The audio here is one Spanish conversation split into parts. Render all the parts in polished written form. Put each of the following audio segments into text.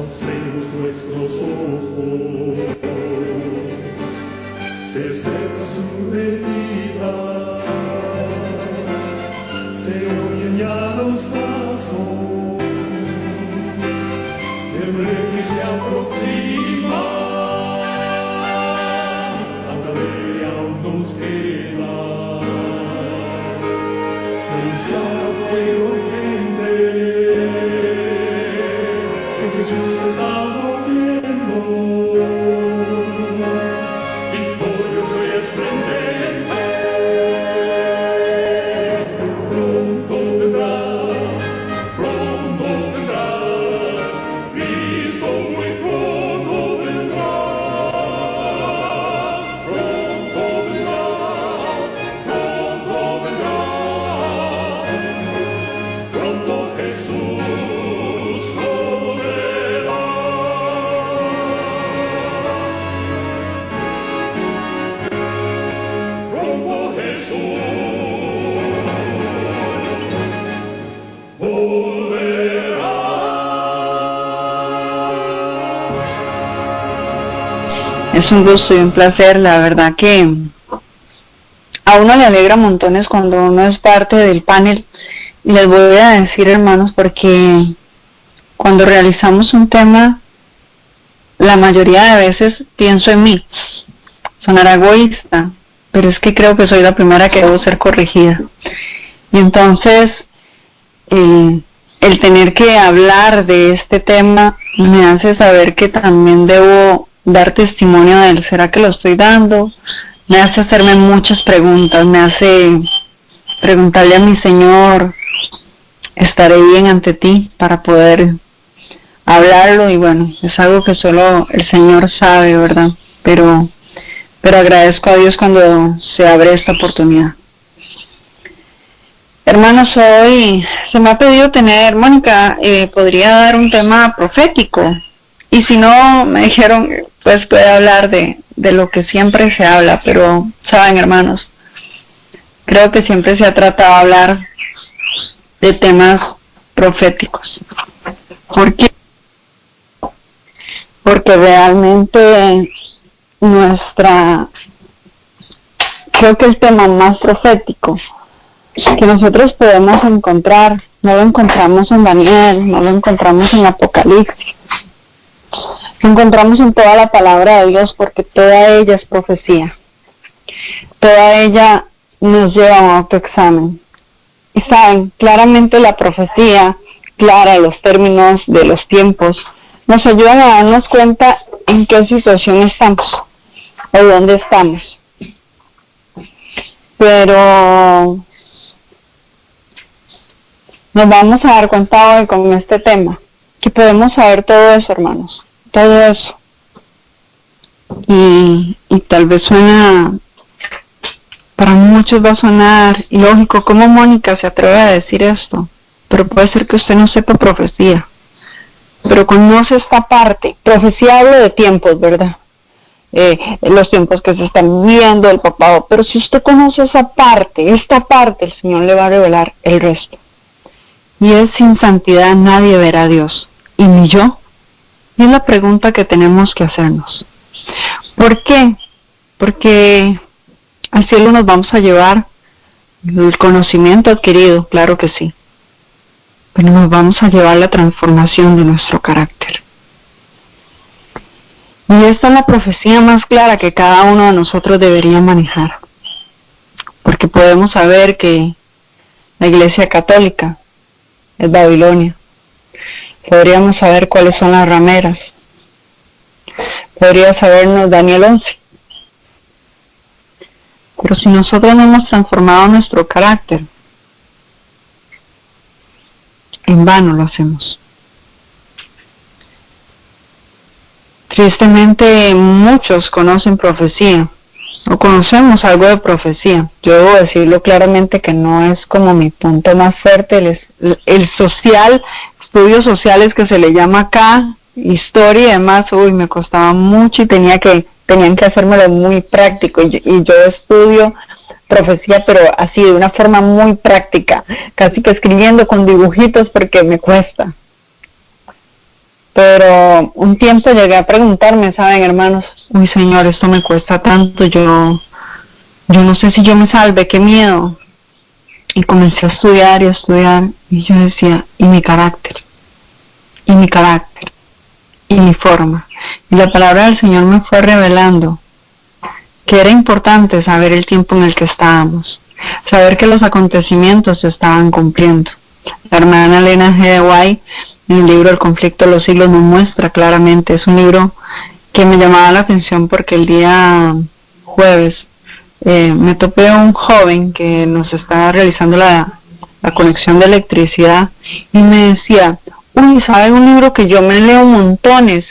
alcemos nuestros ojos, se cerca su venida, se oyen ya los pasos del rey que se aproxima. Ándale, aún nos queda anunciar al pueblo gente que Jesús está volviendo, victorioso y esplendente. Pronto vendrá, Cristo muy pronto vendrá. Pronto vendrá, pronto Jesús volverá. Pronto Jesús volverá. Es un gusto y un placer, la verdad que a uno le alegra montones cuando uno es parte del panel. Y les voy a decir, hermanos, porque cuando realizamos un tema, la mayoría de veces pienso en mí. Sonará egoísta, pero es que creo que soy la primera que debo ser corregida. Y entonces, el tener que hablar de este tema me hace saber que también debo dar testimonio de él. ¿Será que lo estoy dando? Me hace hacerme muchas preguntas, me hace preguntarle a mi Señor, ¿estaré bien ante ti para poder hablarlo? Y bueno, es algo que solo el Señor sabe, ¿verdad? Pero agradezco a Dios cuando se abre esta oportunidad. Hermanos, hoy se me ha pedido tener, Mónica, podría dar un tema profético. Y si no, me dijeron, pues puede hablar de lo que siempre se habla, pero, saben, hermanos, creo que siempre se ha tratado de hablar de temas proféticos. ¿Por qué? Porque realmente creo que el tema más profético que nosotros podemos encontrar, no lo encontramos en Daniel, no lo encontramos en Apocalipsis, lo encontramos en toda la palabra de Dios, porque toda ella es profecía. Toda ella nos lleva a un autoexamen. Y saben, claramente la profecía, clara, los términos de los tiempos, nos ayudan a darnos cuenta en qué situación estamos o dónde estamos. Pero nos vamos a dar cuenta hoy con este tema que podemos saber todo eso, hermanos, todo eso. Y tal vez para muchos va a sonar ilógico. ¿Cómo Mónica se atreve a decir esto? Pero puede ser que usted no sepa profecía, pero conoce esta parte. Profecía habla de tiempos, ¿verdad? Los tiempos que se están viviendo, el papado. Pero si usted conoce esta parte, el Señor le va a revelar el resto. Y es sin santidad nadie verá a Dios, y ni yo. Y es la pregunta que tenemos que hacernos. ¿Por qué? Porque al cielo nos vamos a llevar el conocimiento adquirido, claro que sí. Pero nos vamos a llevar la transformación de nuestro carácter. Y esta es la profecía más clara que cada uno de nosotros debería manejar. Porque podemos saber que la Iglesia Católica es Babilonia. Podríamos saber cuáles son las rameras. Podría sabernos Daniel 11. Pero si nosotros no hemos transformado nuestro carácter, en vano lo hacemos. Tristemente, muchos conocen profecía, o conocemos algo de profecía. Yo debo decirlo claramente que no es como mi punto más fuerte, el social, estudios sociales que se le llama acá, historia y demás, me costaba mucho y tenían que hacérmelo muy práctico, y yo estudio profecía, pero así de una forma muy práctica, casi que escribiendo con dibujitos porque me cuesta. Pero un tiempo llegué a preguntarme, ¿saben, hermanos? Uy, Señor, esto me cuesta tanto, yo no sé si yo me salve, qué miedo. Y comencé a estudiar y a estudiar, y yo decía, ¿y mi carácter? ¿Y mi carácter? ¿Y mi forma? Y la palabra del Señor me fue revelando que era importante saber el tiempo en el que estábamos, saber que los acontecimientos se estaban cumpliendo. La hermana Elena G. de White, en el libro El conflicto de los siglos, nos muestra claramente. Es un libro que me llamaba la atención porque el día jueves me topé a un joven que nos estaba realizando la conexión de electricidad y me decía, uy, ¿sabe un libro que yo me leo montones?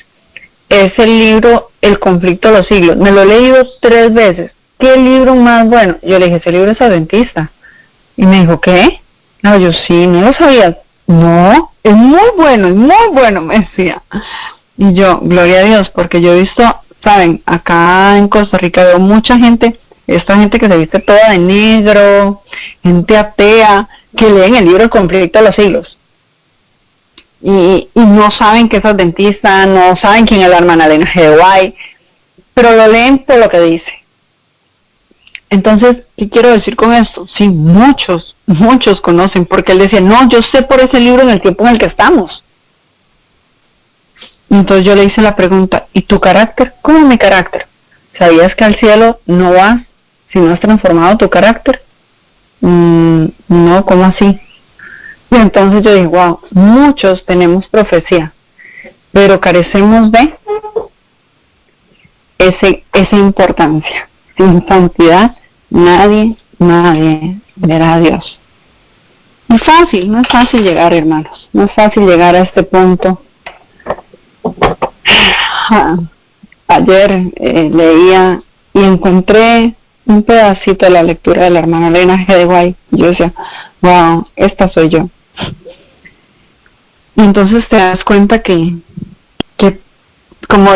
Es el libro El conflicto de los siglos. Me lo he leído 3 veces. ¿Qué libro más bueno? Yo le dije, ese libro es adventista. Y me dijo, ¿qué? No, yo sí, no lo sabía. No, es muy bueno, me decía. Y yo, gloria a Dios, porque yo he visto, saben, acá en Costa Rica veo mucha gente, esta gente que se viste toda de negro, gente atea, que leen el libro El conflicto de los siglos. Y no saben que es adventista, no saben quién es la hermana Elena G. de White, pero lo leen por lo que dice. Entonces, ¿qué quiero decir con esto? Sí, muchos conocen, porque él decía, no, yo sé por ese libro en el tiempo en el que estamos. Y entonces yo le hice la pregunta, ¿y tu carácter? ¿Cómo mi carácter? ¿Sabías que al cielo no vas si no has transformado tu carácter? No, ¿cómo así? Y entonces yo dije, wow, muchos tenemos profecía, pero carecemos de esa importancia. Sin santidad, nadie verá a Dios. No es fácil llegar, hermanos, no es fácil llegar a este punto. Ayer leía y encontré un pedacito de la lectura de la hermana Elena G. de White. Yo decía, wow, esta soy yo. Y entonces te das cuenta que como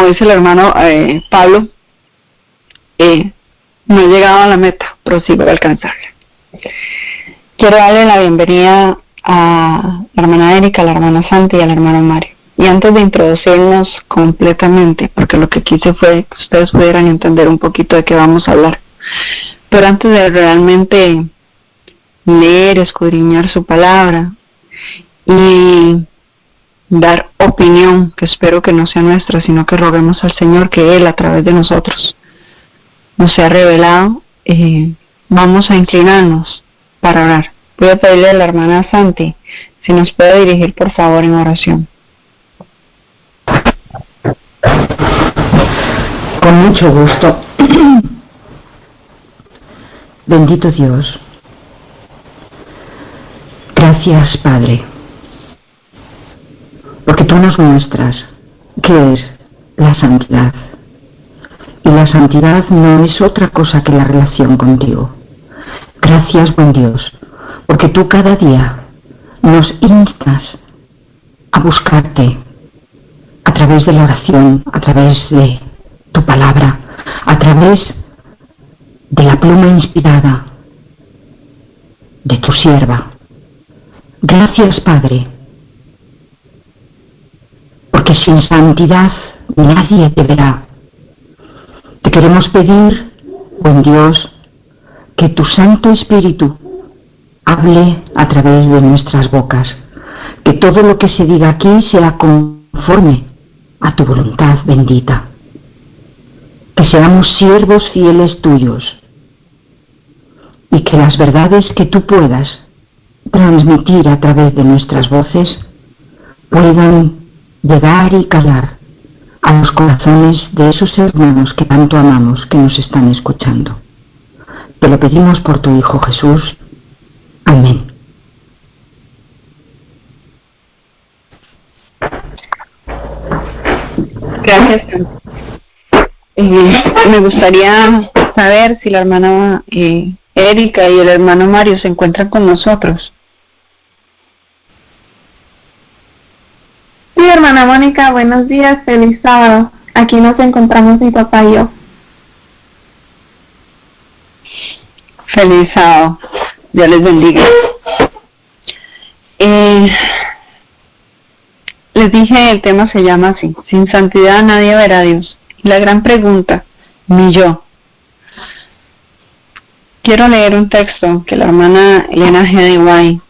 dice el hermano Pablo, no he llegado a la meta, pero sí voy a alcanzarla. Quiero darle la bienvenida a la hermana Erika, a la hermana Santi y al hermano Mario. Y antes de introducirnos completamente, porque lo que quise fue que ustedes pudieran entender un poquito de qué vamos a hablar, pero antes de realmente leer, escudriñar su palabra y dar opinión, que espero que no sea nuestra, sino que roguemos al Señor que Él a través de nosotros nos sea revelado, vamos a inclinarnos para orar. Voy a pedirle a la hermana Santi si nos puede dirigir por favor en oración. Con mucho gusto. Bendito Dios. Gracias, Padre, porque tú nos muestras qué es la santidad. Y la santidad no es otra cosa que la relación contigo. Gracias, buen Dios, porque tú cada día nos instas a buscarte a través de la oración, a través de tu palabra, a través de la pluma inspirada de tu sierva. Gracias, Padre, porque sin santidad nadie te verá. Te queremos pedir, buen Dios, que tu Santo Espíritu hable a través de nuestras bocas, que todo lo que se diga aquí sea conforme a tu voluntad bendita, que seamos siervos fieles tuyos y que las verdades que tú puedas transmitir a través de nuestras voces puedan llegar y calar a los corazones de esos hermanos que tanto amamos, que nos están escuchando. Te lo pedimos por tu Hijo Jesús. Amén. Gracias. Me gustaría saber si la hermana Erika y el hermano Mario se encuentran con nosotros. Sí, hermana Mónica, buenos días, feliz sábado. Aquí nos encontramos mi papá y yo. Feliz sábado. Dios les bendiga. Les les dije, el tema se llama así: sin santidad nadie verá a Dios. Y la gran pregunta, mi yo. Quiero leer un texto que la hermana Elena G. de White,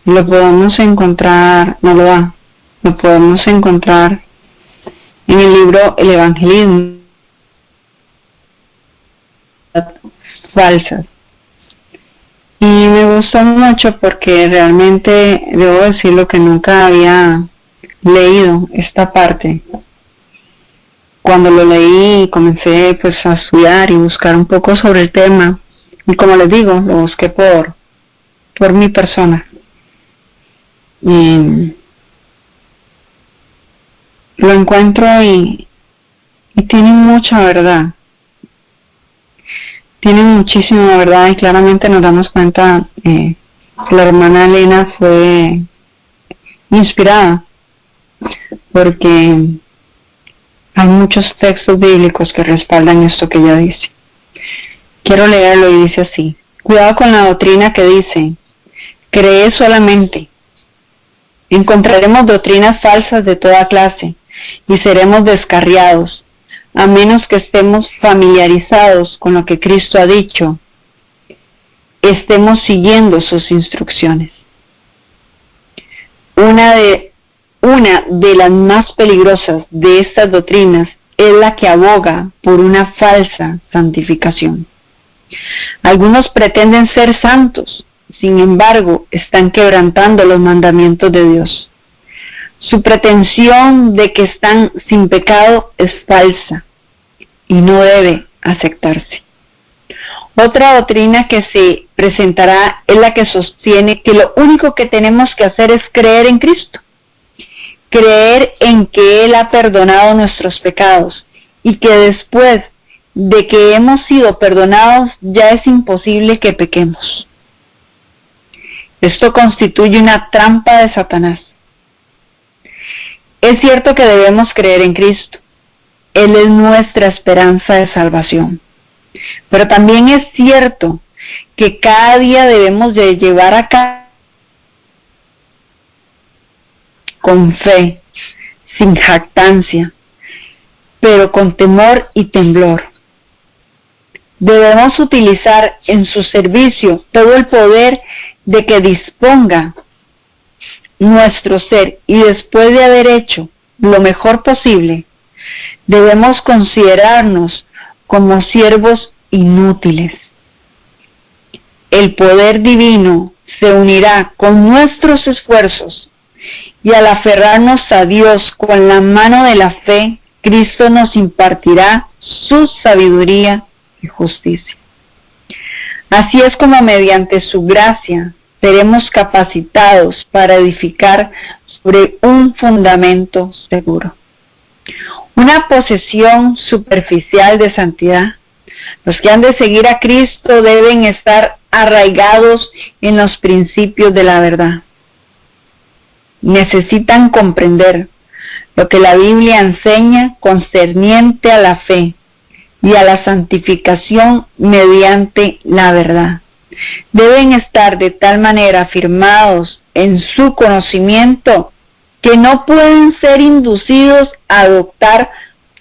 lo podemos encontrar, no lo da, lo podemos encontrar en el libro El Evangelismo falsas. Y me gustó mucho porque realmente debo decirlo que nunca había leído esta parte. Cuando lo leí comencé pues a estudiar y buscar un poco sobre el tema, y como les digo, lo busqué por mi persona. Y lo encuentro y tiene mucha verdad. Tiene muchísima verdad, y claramente nos damos cuenta que la hermana Elena fue inspirada, porque hay muchos textos bíblicos que respaldan esto que ella dice. Quiero leerlo y dice así: cuidado con la doctrina que dice, cree solamente. Encontraremos doctrinas falsas de toda clase y seremos descarriados, a menos que estemos familiarizados con lo que Cristo ha dicho, estemos siguiendo sus instrucciones. Una de las más peligrosas de estas doctrinas es la que aboga por una falsa santificación. Algunos pretenden ser santos, sin embargo, están quebrantando los mandamientos de Dios. Su pretensión de que están sin pecado es falsa y no debe aceptarse. Otra doctrina que se presentará es la que sostiene que lo único que tenemos que hacer es creer en Cristo, creer en que Él ha perdonado nuestros pecados y que después de que hemos sido perdonados ya es imposible que pequemos. Esto constituye una trampa de Satanás. Es cierto que debemos creer en Cristo. Él es nuestra esperanza de salvación. Pero también es cierto que cada día debemos de llevar a cabo con fe, sin jactancia, pero con temor y temblor. Debemos utilizar en su servicio todo el poder de que disponga nuestro ser, y después de haber hecho lo mejor posible, debemos considerarnos como siervos inútiles. El poder divino se unirá con nuestros esfuerzos, y al aferrarnos a Dios con la mano de la fe, Cristo nos impartirá su sabiduría y justicia. Así es como mediante su gracia seremos capacitados para edificar sobre un fundamento seguro. Una posesión superficial de santidad. Los que han de seguir a Cristo deben estar arraigados en los principios de la verdad. Necesitan comprender lo que la Biblia enseña concerniente a la fe y a la santificación mediante la verdad. Deben estar de tal manera afirmados en su conocimiento que no pueden ser inducidos a adoptar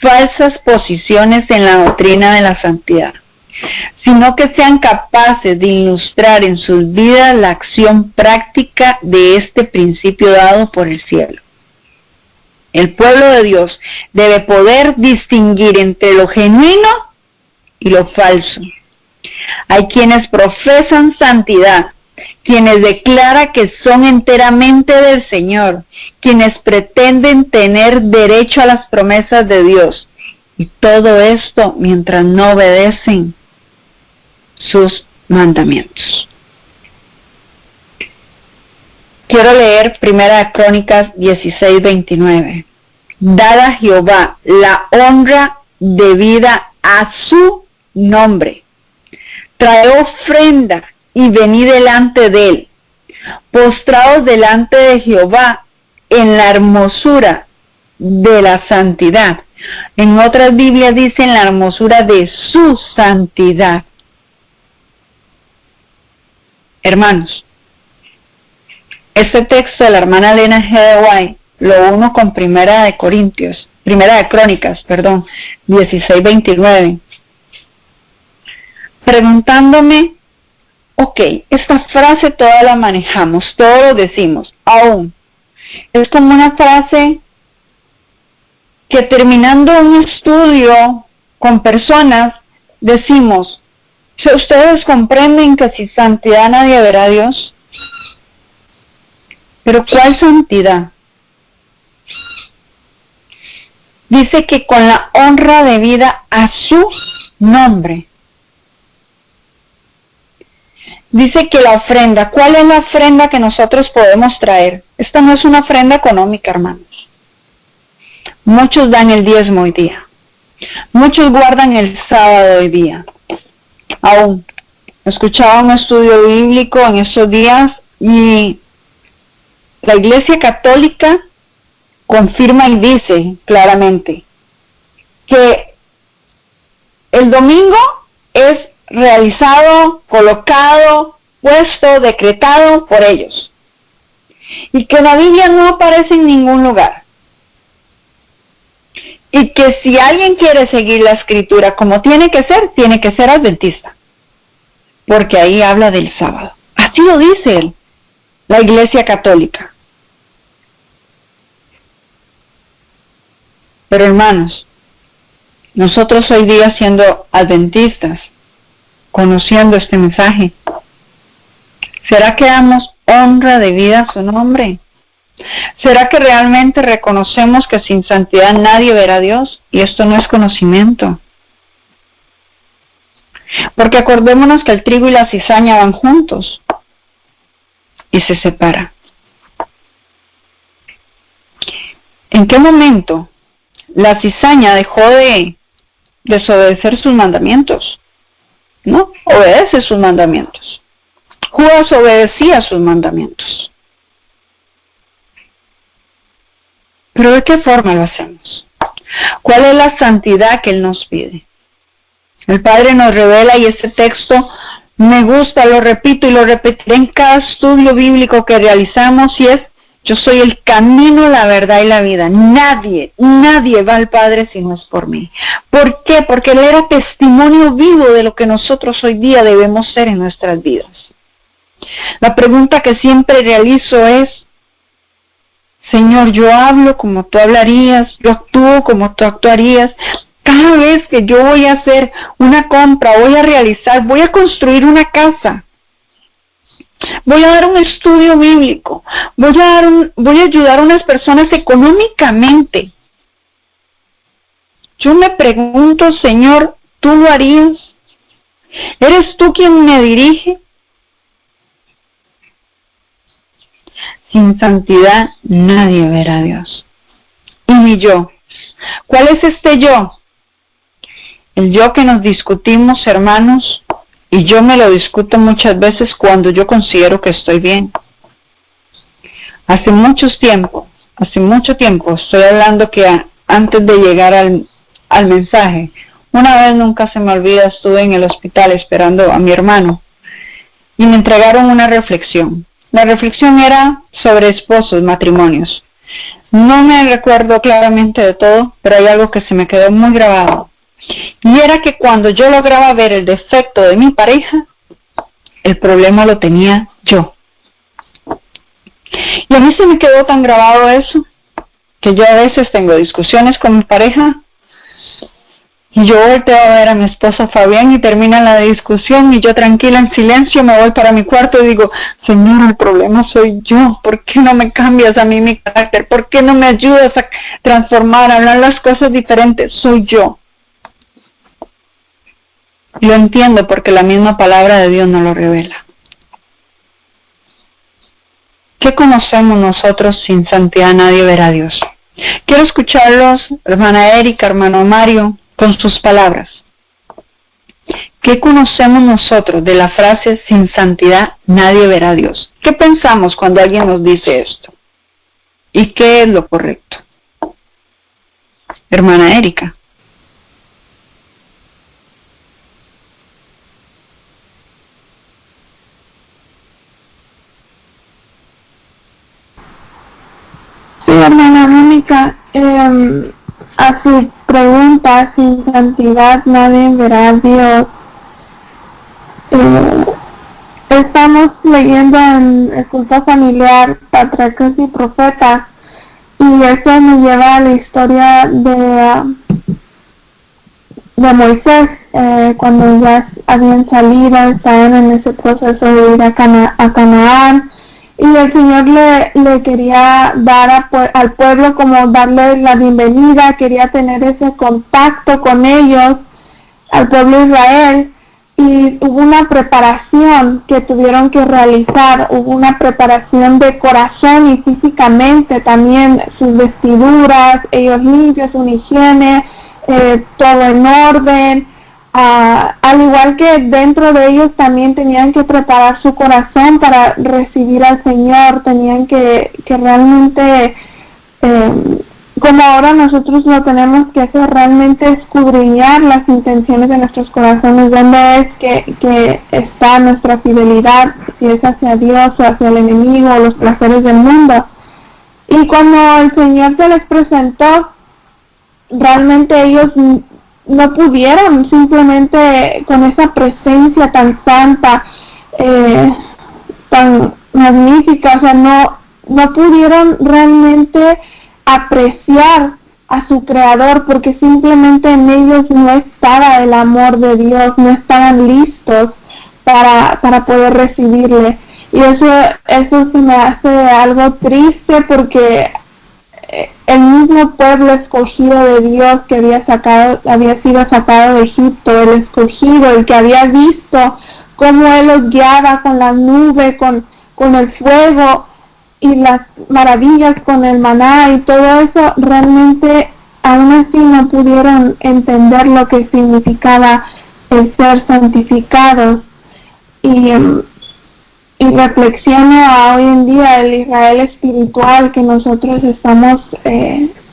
falsas posiciones en la doctrina de la santidad, sino que sean capaces de ilustrar en sus vidas la acción práctica de este principio dado por el cielo. El pueblo de Dios debe poder distinguir entre lo genuino y lo falso. Hay quienes profesan santidad, quienes declaran que son enteramente del Señor, quienes pretenden tener derecho a las promesas de Dios, y todo esto mientras no obedecen sus mandamientos. Quiero leer 1 Crónicas 16:29. Dad a Jehová la honra debida a su nombre. Traed ofrenda y venid delante de él. Postraos delante de Jehová en la hermosura de la santidad. En otras Biblias dicen la hermosura de su santidad. Hermanos, este texto de la hermana Elena G. de White lo uno con Primera de Crónicas, 16:29. Preguntándome, ok, esta frase toda la manejamos, todo lo decimos, aún. Es como una frase que terminando un estudio con personas, decimos, si ustedes comprenden que sin santidad nadie verá a Dios, pero ¿cuál santidad? Dice que con la honra debida a su nombre. Dice que la ofrenda, ¿cuál es la ofrenda que nosotros podemos traer? Esta no es una ofrenda económica, hermanos. Muchos dan el diezmo hoy día. Muchos guardan el sábado hoy día. Aún, escuchaba un estudio bíblico en estos días y la Iglesia Católica confirma y dice claramente que el domingo es realizado, colocado, puesto, decretado por ellos. Y que la Biblia no aparece en ningún lugar. Y que si alguien quiere seguir la escritura como tiene que ser adventista. Porque ahí habla del sábado. Así lo dice la Iglesia Católica. Pero hermanos, nosotros hoy día siendo adventistas, conociendo este mensaje, ¿será que damos honra debida a su nombre? ¿Será que realmente reconocemos que sin santidad nadie verá a Dios? Y esto no es conocimiento. Porque acordémonos que el trigo y la cizaña van juntos y se separan. ¿En qué momento la cizaña dejó de desobedecer sus mandamientos? No, obedece sus mandamientos. Judas obedecía sus mandamientos. Pero ¿de qué forma lo hacemos? ¿Cuál es la santidad que Él nos pide? El Padre nos revela, y este texto me gusta, lo repito y lo repetiré en cada estudio bíblico que realizamos, y es: yo soy el camino, la verdad y la vida. Nadie va al Padre si no es por mí. ¿Por qué? Porque Él era testimonio vivo de lo que nosotros hoy día debemos ser en nuestras vidas. La pregunta que siempre realizo es: Señor, yo hablo como tú hablarías, yo actúo como tú actuarías. Cada vez que yo voy a hacer una compra, voy a construir una casa, voy a dar un estudio bíblico, voy a ayudar a unas personas económicamente. Yo me pregunto, Señor, ¿tú lo harías? ¿Eres tú quien me dirige? Sin santidad nadie verá a Dios. Y mi yo. ¿Cuál es este yo? El yo que nos discutimos, hermanos, y yo me lo discuto muchas veces cuando yo considero que estoy bien. Hace mucho tiempo, estoy hablando que antes de llegar al mensaje, una vez nunca se me olvida, estuve en el hospital esperando a mi hermano y me entregaron una reflexión. La reflexión era sobre esposos, matrimonios. No me recuerdo claramente de todo, pero hay algo que se me quedó muy grabado. Y era que cuando yo lograba ver el defecto de mi pareja, el problema lo tenía yo. Y a mí se me quedó tan grabado eso, que yo a veces tengo discusiones con mi pareja, y yo volteo a ver a mi esposa Fabián y termina la discusión, y yo tranquila en silencio me voy para mi cuarto y digo: Señor, el problema soy yo. ¿Por qué no me cambias a mí mi carácter? ¿Por qué no me ayudas a transformar, a hablar las cosas diferentes? Soy yo. Lo entiendo porque la misma palabra de Dios nos lo revela. ¿Qué conocemos nosotros? Sin santidad nadie verá a Dios. Quiero escucharlos, hermana Erika, hermano Mario, con sus palabras. ¿Qué conocemos nosotros de la frase sin santidad nadie verá a Dios? ¿Qué pensamos cuando alguien nos dice esto? ¿Y qué es lo correcto? Hermana Erika. hermana Mónica, a su pregunta, sin santidad nadie verá a Dios. Estamos leyendo en el culto familiar Patriarcas y Profetas, y eso me lleva a la historia de Moisés, cuando ya habían salido, estaban en ese proceso de ir a Canaán, y el Señor le quería dar al pueblo, como darle la bienvenida, quería tener ese contacto con ellos, al pueblo de Israel, y hubo una preparación que tuvieron que realizar, hubo una preparación de corazón y físicamente también, sus vestiduras, ellos limpios, una higiene, todo en orden. Al igual que dentro de ellos también tenían que preparar su corazón para recibir al Señor, tenían que realmente, como ahora nosotros lo tenemos que hacer, realmente escudriñar las intenciones de nuestros corazones, dónde es que está nuestra fidelidad, si es hacia Dios o hacia el enemigo o los placeres del mundo. Y cuando el Señor se les presentó, realmente ellos no pudieron, simplemente con esa presencia tan santa, tan magnífica, o sea, no pudieron realmente apreciar a su Creador, porque simplemente en ellos no estaba el amor de Dios, no estaban listos para poder recibirle. Y eso se me hace algo triste, porque el mismo pueblo escogido de Dios que había sido sacado de Egipto, el escogido, el que había visto cómo Él los guiaba con la nube, con el fuego y las maravillas con el maná y todo eso, realmente aún así no pudieron entender lo que significaba el ser santificados. Y reflexiono a hoy en día el Israel espiritual, que nosotros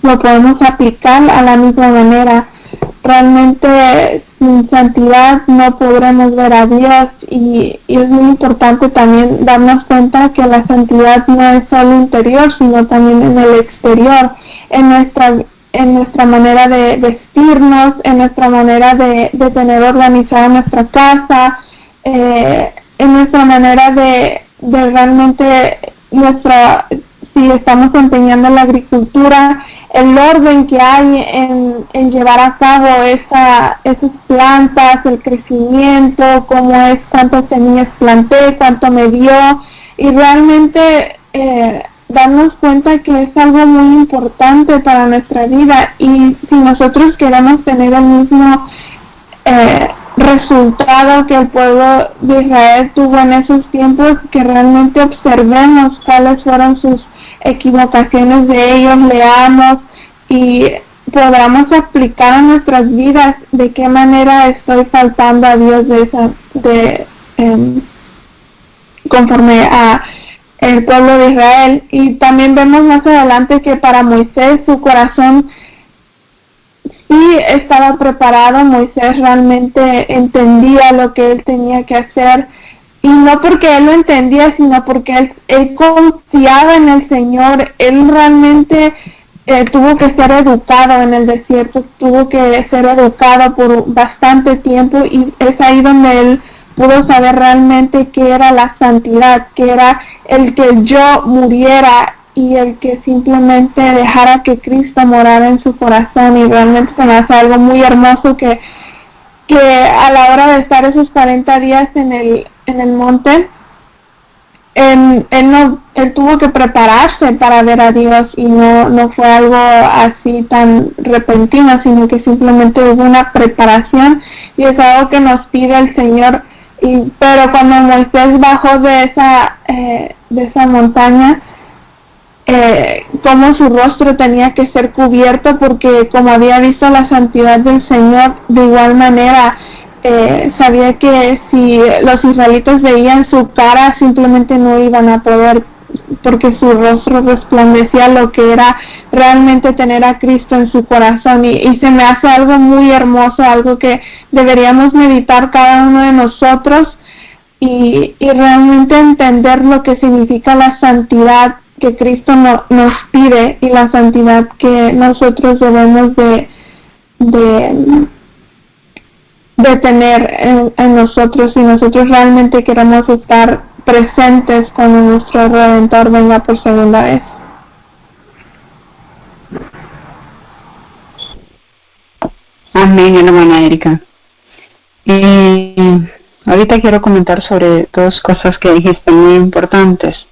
lo podemos aplicar a la misma manera. Realmente sin santidad no podremos ver a Dios, y es muy importante también darnos cuenta que la santidad no es solo interior, sino también en el exterior, en nuestra manera de vestirnos, en nuestra manera de tener organizada nuestra casa, en nuestra manera de realmente si estamos empeñando en la agricultura, el orden que hay en llevar a cabo esas plantas, el crecimiento, cómo es, cuántas semillas planté, cuánto me dio, y realmente darnos cuenta que es algo muy importante para nuestra vida. Y si nosotros queremos tener el mismo resultado que el pueblo de Israel tuvo en esos tiempos, que realmente observemos cuáles fueron sus equivocaciones de ellos, leamos y podamos aplicar a nuestras vidas de qué manera estoy faltando a Dios conforme a el pueblo de Israel. Y también vemos más adelante que para Moisés su corazón sí estaba preparado. Moisés realmente entendía lo que él tenía que hacer, y no porque él lo entendía, sino porque él confiaba en el Señor. Él realmente tuvo que ser educado en el desierto, tuvo que ser educado por bastante tiempo, y es ahí donde él pudo saber realmente qué era la santidad, qué era el que yo muriera y el que simplemente dejara que Cristo morara en su corazón. Y realmente se me hace algo muy hermoso que a la hora de estar esos 40 días en el monte, él tuvo que prepararse para ver a Dios, y no fue algo así tan repentino, sino que simplemente hubo una preparación, y es algo que nos pide el Señor. Pero cuando Moisés bajó de esa montaña, como su rostro tenía que ser cubierto, porque como había visto la santidad del Señor, de igual manera sabía que si los israelitas veían su cara, simplemente no iban a poder, porque su rostro resplandecía lo que era realmente tener a Cristo en su corazón. Y se me hace algo muy hermoso, algo que deberíamos meditar cada uno de nosotros, y realmente entender lo que significa la santidad, que Cristo nos pide y la santidad que nosotros debemos de tener en nosotros, si nosotros realmente queremos estar presentes cuando nuestro Redentor venga por segunda vez. Amén, hermana Erika. Y ahorita quiero comentar sobre dos cosas que dijiste muy importantes.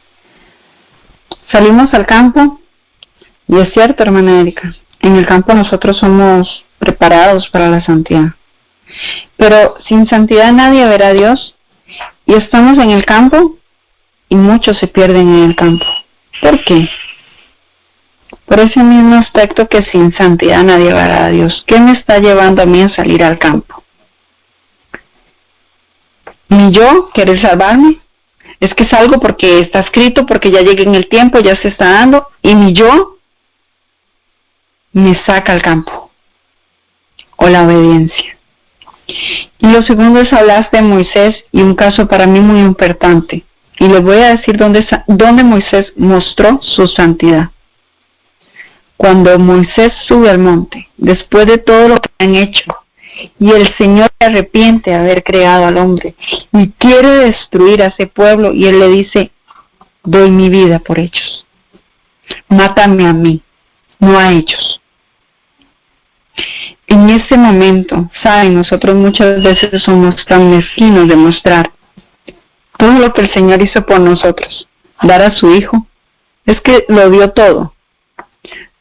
Salimos al campo, y es cierto, hermana Erika, en el campo nosotros somos preparados para la santidad. Pero sin santidad nadie verá a Dios, y estamos en el campo, y muchos se pierden en el campo. ¿Por qué? Por ese mismo aspecto que sin santidad nadie verá a Dios. ¿Qué me está llevando a mí a salir al campo? ¿Mi yo querer salvarme? Es que salgo porque está escrito, porque ya llegué en el tiempo, ya se está dando, y mi yo me saca al campo. O la obediencia. Y lo segundo es hablar de Moisés, y un caso para mí muy importante. Y les voy a decir dónde Moisés mostró su santidad. Cuando Moisés sube al monte, después de todo lo que han hecho, y el Señor se arrepiente de haber creado al hombre, y quiere destruir a ese pueblo, y Él le dice, doy mi vida por ellos. Mátame a mí, no a ellos. En ese momento, saben, nosotros muchas veces somos tan mezquinos de mostrar todo lo que el Señor hizo por nosotros, dar a su Hijo, es que lo dio todo.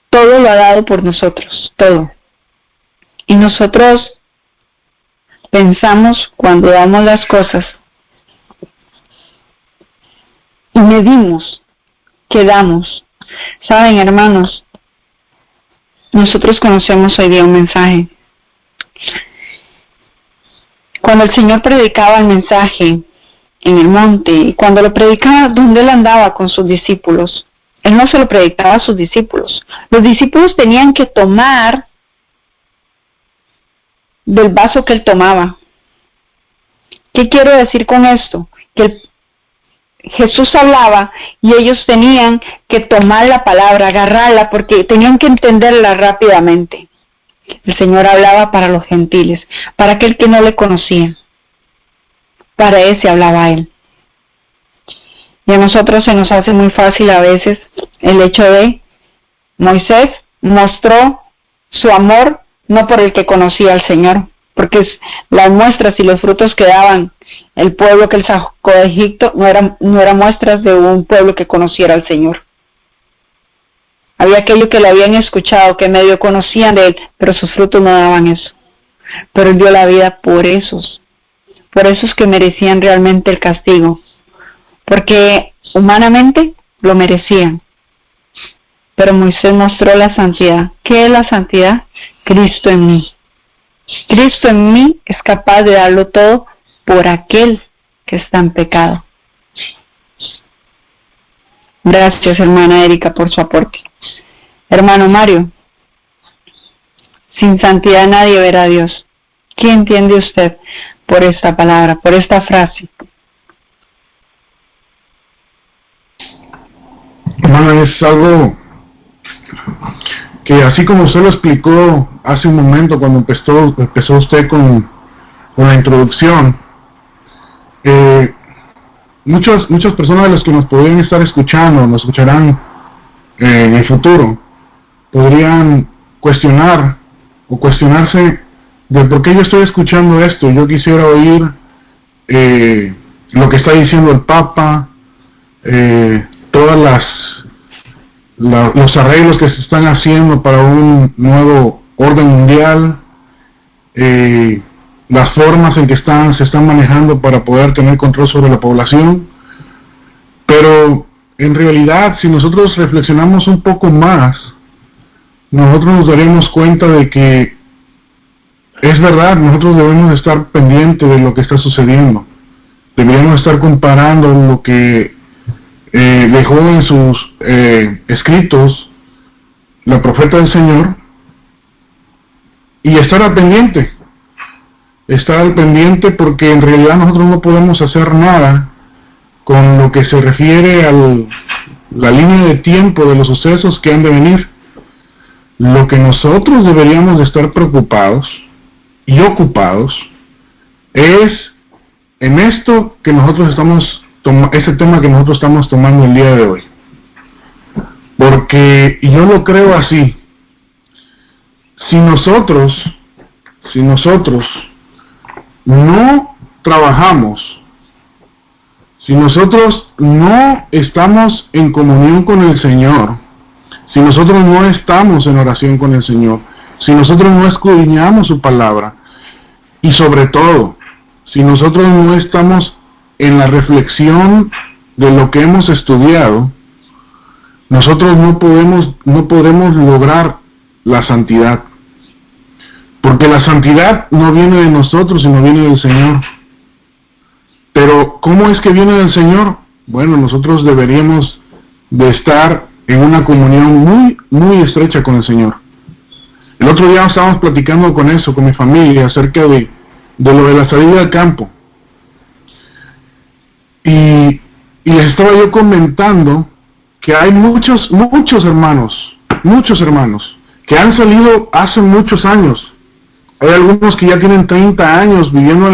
Todo lo ha dado por nosotros, todo. Y nosotros pensamos cuando damos las cosas y medimos que damos. Saben, hermanos, nosotros conocemos hoy día un mensaje. Cuando el Señor predicaba el mensaje en el monte, y cuando lo predicaba, donde Él andaba con sus discípulos, Él no se lo predicaba a sus discípulos. Los discípulos tenían que tomar del vaso que Él tomaba. ¿Qué quiero decir con esto? Que Jesús hablaba y ellos tenían que tomar la palabra, agarrarla, porque tenían que entenderla rápidamente. El Señor hablaba para los gentiles, para aquel que no le conocía. Para ese hablaba Él. Y a nosotros se nos hace muy fácil a veces el hecho de Moisés mostró su amor no por el que conocía al Señor, porque las muestras y los frutos que daban el pueblo que él sacó de Egipto no eran muestras de un pueblo que conociera al Señor. Había aquellos que le habían escuchado, que medio conocían de Él, pero sus frutos no daban eso. Pero Él dio la vida por esos que merecían realmente el castigo, porque humanamente lo merecían. Pero Moisés mostró la santidad. ¿Qué es la santidad? Cristo en mí. Cristo en mí es capaz de darlo todo por aquel que está en pecado. Gracias, hermana Erika, por su aporte. Hermano Mario, sin santidad nadie verá a Dios. ¿Qué entiende usted por esta palabra, por esta frase? Hermana, es algo que, así como usted lo explicó hace un momento cuando empezó usted con la introducción, muchas personas de las que nos podrían estar escuchando, nos escucharán en el futuro, podrían cuestionar o cuestionarse de por qué yo estoy escuchando esto. Yo quisiera oír lo que está diciendo el Papa, todas los arreglos que se están haciendo para un nuevo orden mundial, las formas en que se están manejando para poder tener control sobre la población. Pero en realidad, si nosotros reflexionamos un poco más, nosotros nos daremos cuenta de que es verdad, nosotros debemos estar pendientes de lo que está sucediendo. Deberíamos estar comparando lo que dejó en sus escritos la profeta del Señor y estar al pendiente. Estar al pendiente, porque en realidad nosotros no podemos hacer nada con lo que se refiere la línea de tiempo de los sucesos que han de venir, lo que nosotros deberíamos de estar preocupados y ocupados es en esto que nosotros estamos ese tema que nosotros estamos tomando el día de hoy. Porque yo lo creo así. Si nosotros no trabajamos, si nosotros no estamos en comunión con el Señor, si nosotros no estamos en oración con el Señor, si nosotros no escudriñamos su palabra, y sobre todo, si nosotros no estamos en la reflexión de lo que hemos estudiado, nosotros no podemos lograr la santidad. Porque la santidad no viene de nosotros, sino viene del Señor. Pero, ¿cómo es que viene del Señor? Bueno, nosotros deberíamos de estar en una comunión muy, muy estrecha con el Señor. El otro día estábamos platicando con mi familia, acerca de lo de la salida al campo. Y les estaba yo comentando que hay muchos hermanos, que han salido hace muchos años. Hay algunos que ya tienen 30 años viviendo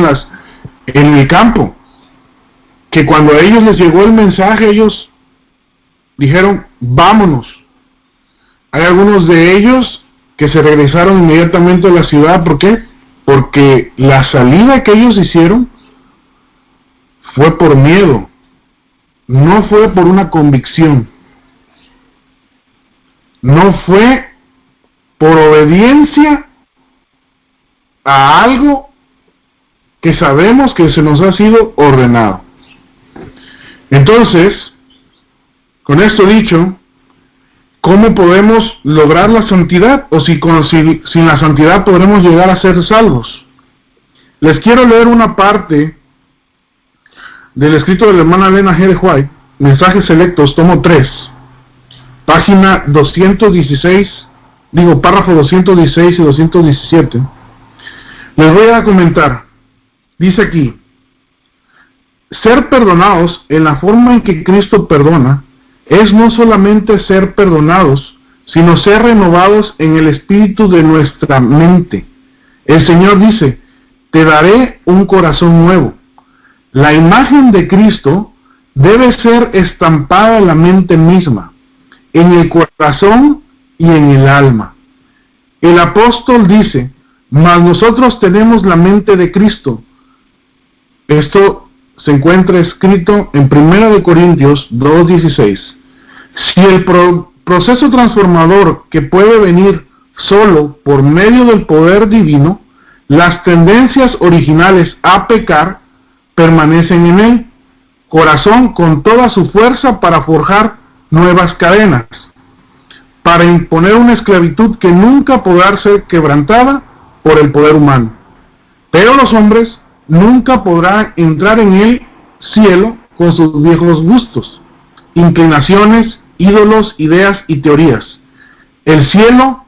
en el campo, que cuando a ellos les llegó el mensaje, ellos dijeron, vámonos. Hay algunos de ellos que se regresaron inmediatamente a la ciudad. ¿Por qué? Porque la salida que ellos hicieron fue por miedo, no fue por una convicción, no fue por obediencia a algo que sabemos que se nos ha sido ordenado. Entonces, con esto dicho, ¿cómo podemos lograr la santidad? O sin la santidad podremos llegar a ser salvos. Les quiero leer una parte del escrito de la hermana Elena G. de White, Mensajes Selectos, tomo 3, página 216, párrafo 216 y 217. Les voy a comentar. Dice aquí: ser perdonados en la forma en que Cristo perdona es no solamente ser perdonados, sino ser renovados en el espíritu de nuestra mente. El Señor dice: te daré un corazón nuevo. La imagen de Cristo debe ser estampada en la mente misma, en el corazón y en el alma. El apóstol dice: mas nosotros tenemos la mente de Cristo. Esto se encuentra escrito en 1 Corintios 2:16. Si el proceso transformador que puede venir solo por medio del poder divino, las tendencias originales a pecar permanecen en él, corazón con toda su fuerza para forjar nuevas cadenas, para imponer una esclavitud que nunca podrá ser quebrantada por el poder humano. Pero los hombres nunca podrán entrar en el cielo con sus viejos gustos, inclinaciones, ídolos, ideas y teorías. El cielo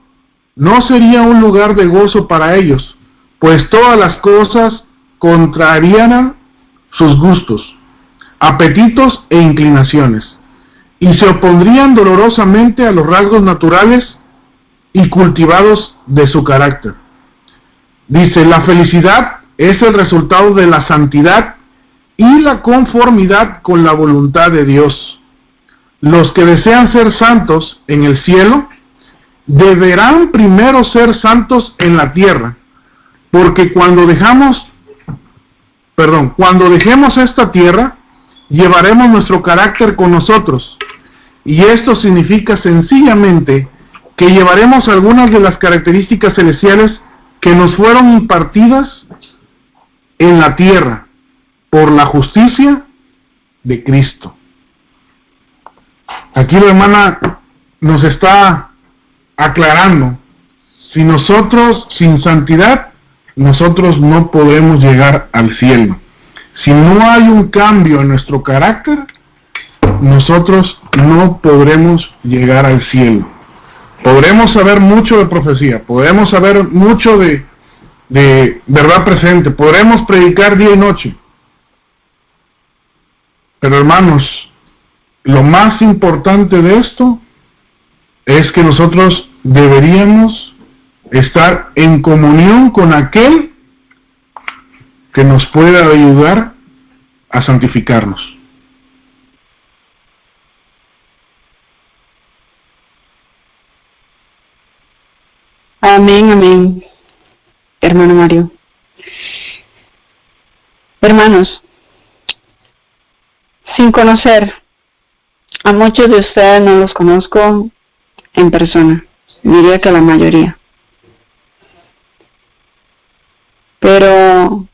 no sería un lugar de gozo para ellos, pues todas las cosas contrariaran sus gustos, apetitos e inclinaciones, y se opondrían dolorosamente a los rasgos naturales y cultivados de su carácter. Dice: la felicidad es el resultado de la santidad y la conformidad con la voluntad de Dios. Los que desean ser santos en el cielo deberán primero ser santos en la tierra, porque cuando dejemos esta tierra, llevaremos nuestro carácter con nosotros, y esto significa sencillamente que llevaremos algunas de las características celestiales que nos fueron impartidas en la tierra por la justicia de Cristo. Aquí la hermana nos está aclarando: si nosotros sin santidad, nosotros no podemos llegar al cielo. Si no hay un cambio en nuestro carácter, nosotros no podremos llegar al cielo. Podremos saber mucho de profecía, podremos saber mucho de verdad presente, podremos predicar día y noche. Pero hermanos, lo más importante de esto es que nosotros deberíamos estar en comunión con aquel que nos pueda ayudar a santificarnos. Amén, amén, hermano Mario. Hermanos, sin conocer, a muchos de ustedes no los conozco en persona, diría que la mayoría. Pero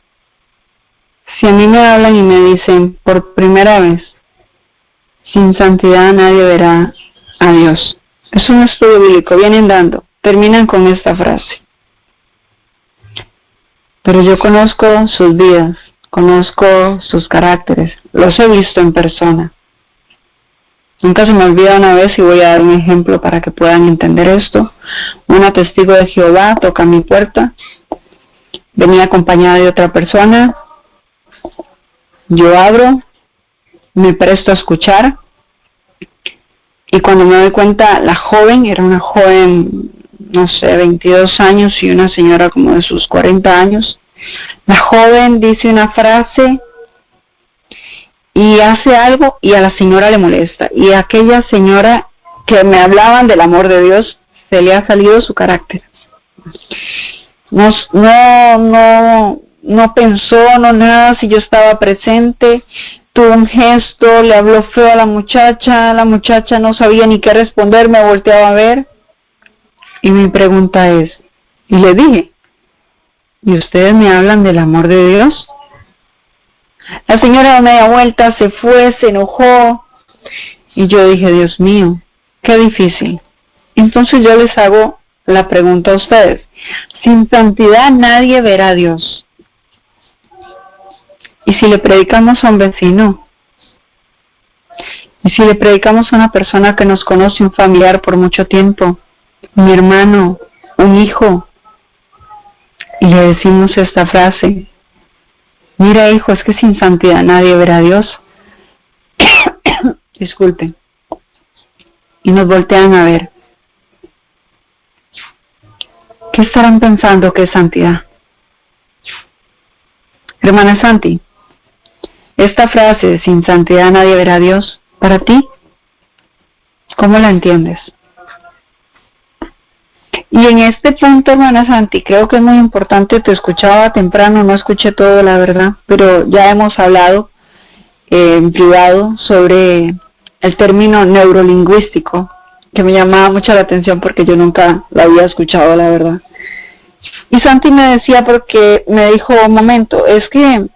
si a mí me hablan y me dicen por primera vez, sin santidad nadie verá a Dios. Es un estudio bíblico, vienen dando, terminan con esta frase. Pero yo conozco sus vidas, conozco sus caracteres, los he visto en persona. Nunca se me olvida una vez, y voy a dar un ejemplo para que puedan entender esto. Una testigo de Jehová toca mi puerta, venía acompañada de otra persona, yo abro, me presto a escuchar, y cuando me doy cuenta, la joven, era una joven, no sé, 22 años, y una señora como de sus 40 años, la joven dice una frase y hace algo y a la señora le molesta, y a aquella señora que me hablaban del amor de Dios, se le ha salido su carácter. No pensó, no nada, si yo estaba presente, tuvo un gesto, le habló feo a la muchacha no sabía ni qué responder, me volteaba a ver, y mi pregunta es, y le dije, ¿y ustedes me hablan del amor de Dios? La señora de media vuelta se fue, se enojó, y yo dije, Dios mío, qué difícil. Entonces yo les hago la pregunta a ustedes, sin santidad nadie verá a Dios. ¿Y si le predicamos a un vecino? ¿Y si le predicamos a una persona que nos conoce, un familiar por mucho tiempo? Mi hermano, un hijo, y le decimos esta frase, mira hijo, es que sin santidad nadie verá a Dios. Disculpen. Y nos voltean a ver. ¿Qué estarán pensando que es santidad? Hermana Santi, esta frase, sin santidad nadie verá a Dios, para ti, ¿cómo la entiendes? Y en este punto, hermana Santi, creo que es muy importante, te escuchaba temprano, no escuché todo, la verdad, pero ya hemos hablado en privado sobre el término neurolingüístico, que me llamaba mucho la atención porque yo nunca lo había escuchado, la verdad. Y Santi me decía, porque me dijo, un momento, es que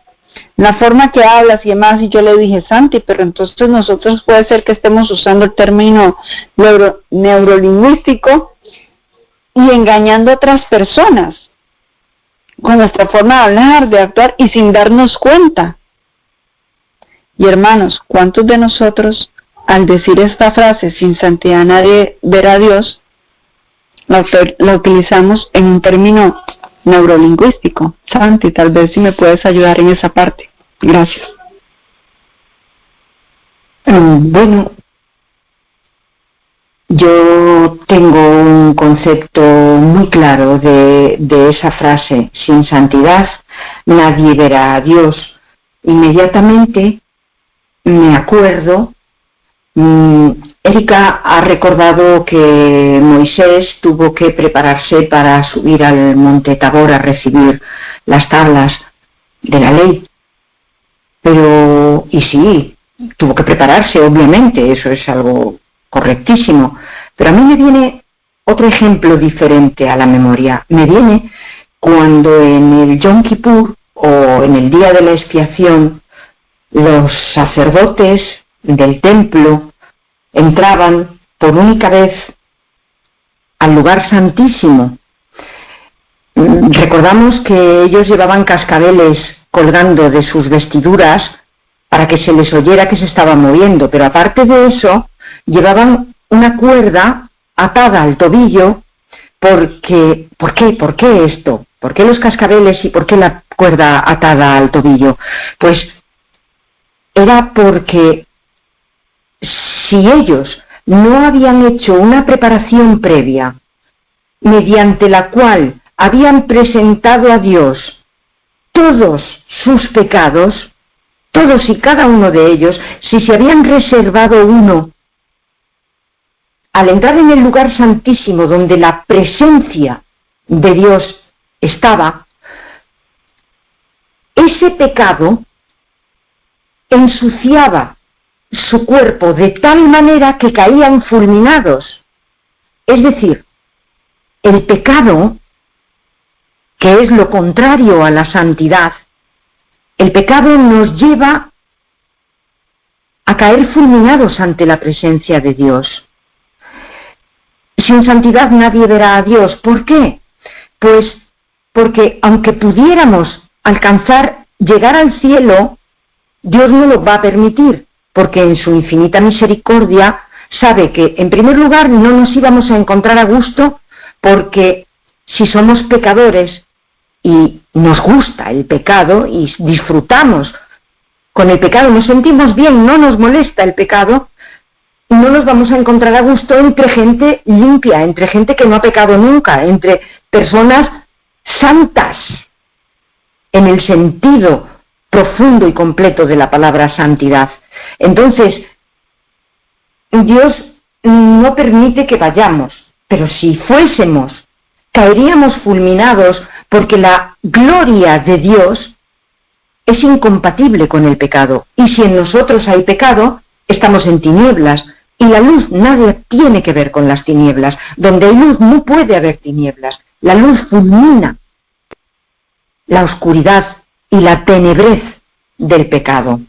la forma que hablas y demás, y yo le dije, Santi, pero entonces nosotros puede ser que estemos usando el término neurolingüístico y engañando a otras personas con nuestra forma de hablar, de actuar y sin darnos cuenta. Y hermanos, ¿cuántos de nosotros al decir esta frase, sin santidad nadie verá a Dios, la utilizamos en un término neurolingüístico? Santi, tal vez si me puedes ayudar en esa parte. Gracias. Bueno, yo tengo un concepto muy claro de esa frase, sin santidad nadie verá a Dios. Inmediatamente me acuerdo, Erika ha recordado que Moisés tuvo que prepararse para subir al monte Tabor a recibir las tablas de la ley. Pero, y sí, tuvo que prepararse, obviamente, eso es algo correctísimo. Pero a mí me viene otro ejemplo diferente a la memoria. Me viene cuando en el Yom Kippur o en el día de la expiación los sacerdotes del templo entraban por única vez al lugar santísimo. Recordamos que ellos llevaban cascabeles colgando de sus vestiduras para que se les oyera que se estaban moviendo, pero aparte de eso llevaban una cuerda atada al tobillo. ¿Por qué esto? ¿Por qué los cascabeles y por qué la cuerda atada al tobillo? Pues era porque si ellos no habían hecho una preparación previa, mediante la cual habían presentado a Dios todos sus pecados, todos y cada uno de ellos, si se habían reservado uno, al entrar en el lugar santísimo donde la presencia de Dios estaba, ese pecado ensuciaba su cuerpo de tal manera que caían fulminados. Es decir, el pecado, que es lo contrario a la santidad, el pecado nos lleva a caer fulminados ante la presencia de Dios. Sin santidad nadie verá a Dios. ¿Por qué? Pues porque aunque pudiéramos llegar al cielo, Dios no lo va a permitir, porque en su infinita misericordia sabe que, en primer lugar, no nos íbamos a encontrar a gusto, porque si somos pecadores y nos gusta el pecado y disfrutamos con el pecado, nos sentimos bien, no nos molesta el pecado, no nos vamos a encontrar a gusto entre gente limpia, entre gente que no ha pecado nunca, entre personas santas, en el sentido profundo y completo de la palabra santidad. Entonces, Dios no permite que vayamos, pero si fuésemos, caeríamos fulminados, porque la gloria de Dios es incompatible con el pecado. Y si en nosotros hay pecado, estamos en tinieblas, y la luz nada tiene que ver con las tinieblas. Donde hay luz no puede haber tinieblas. La luz fulmina la oscuridad y la tenebrez del pecado.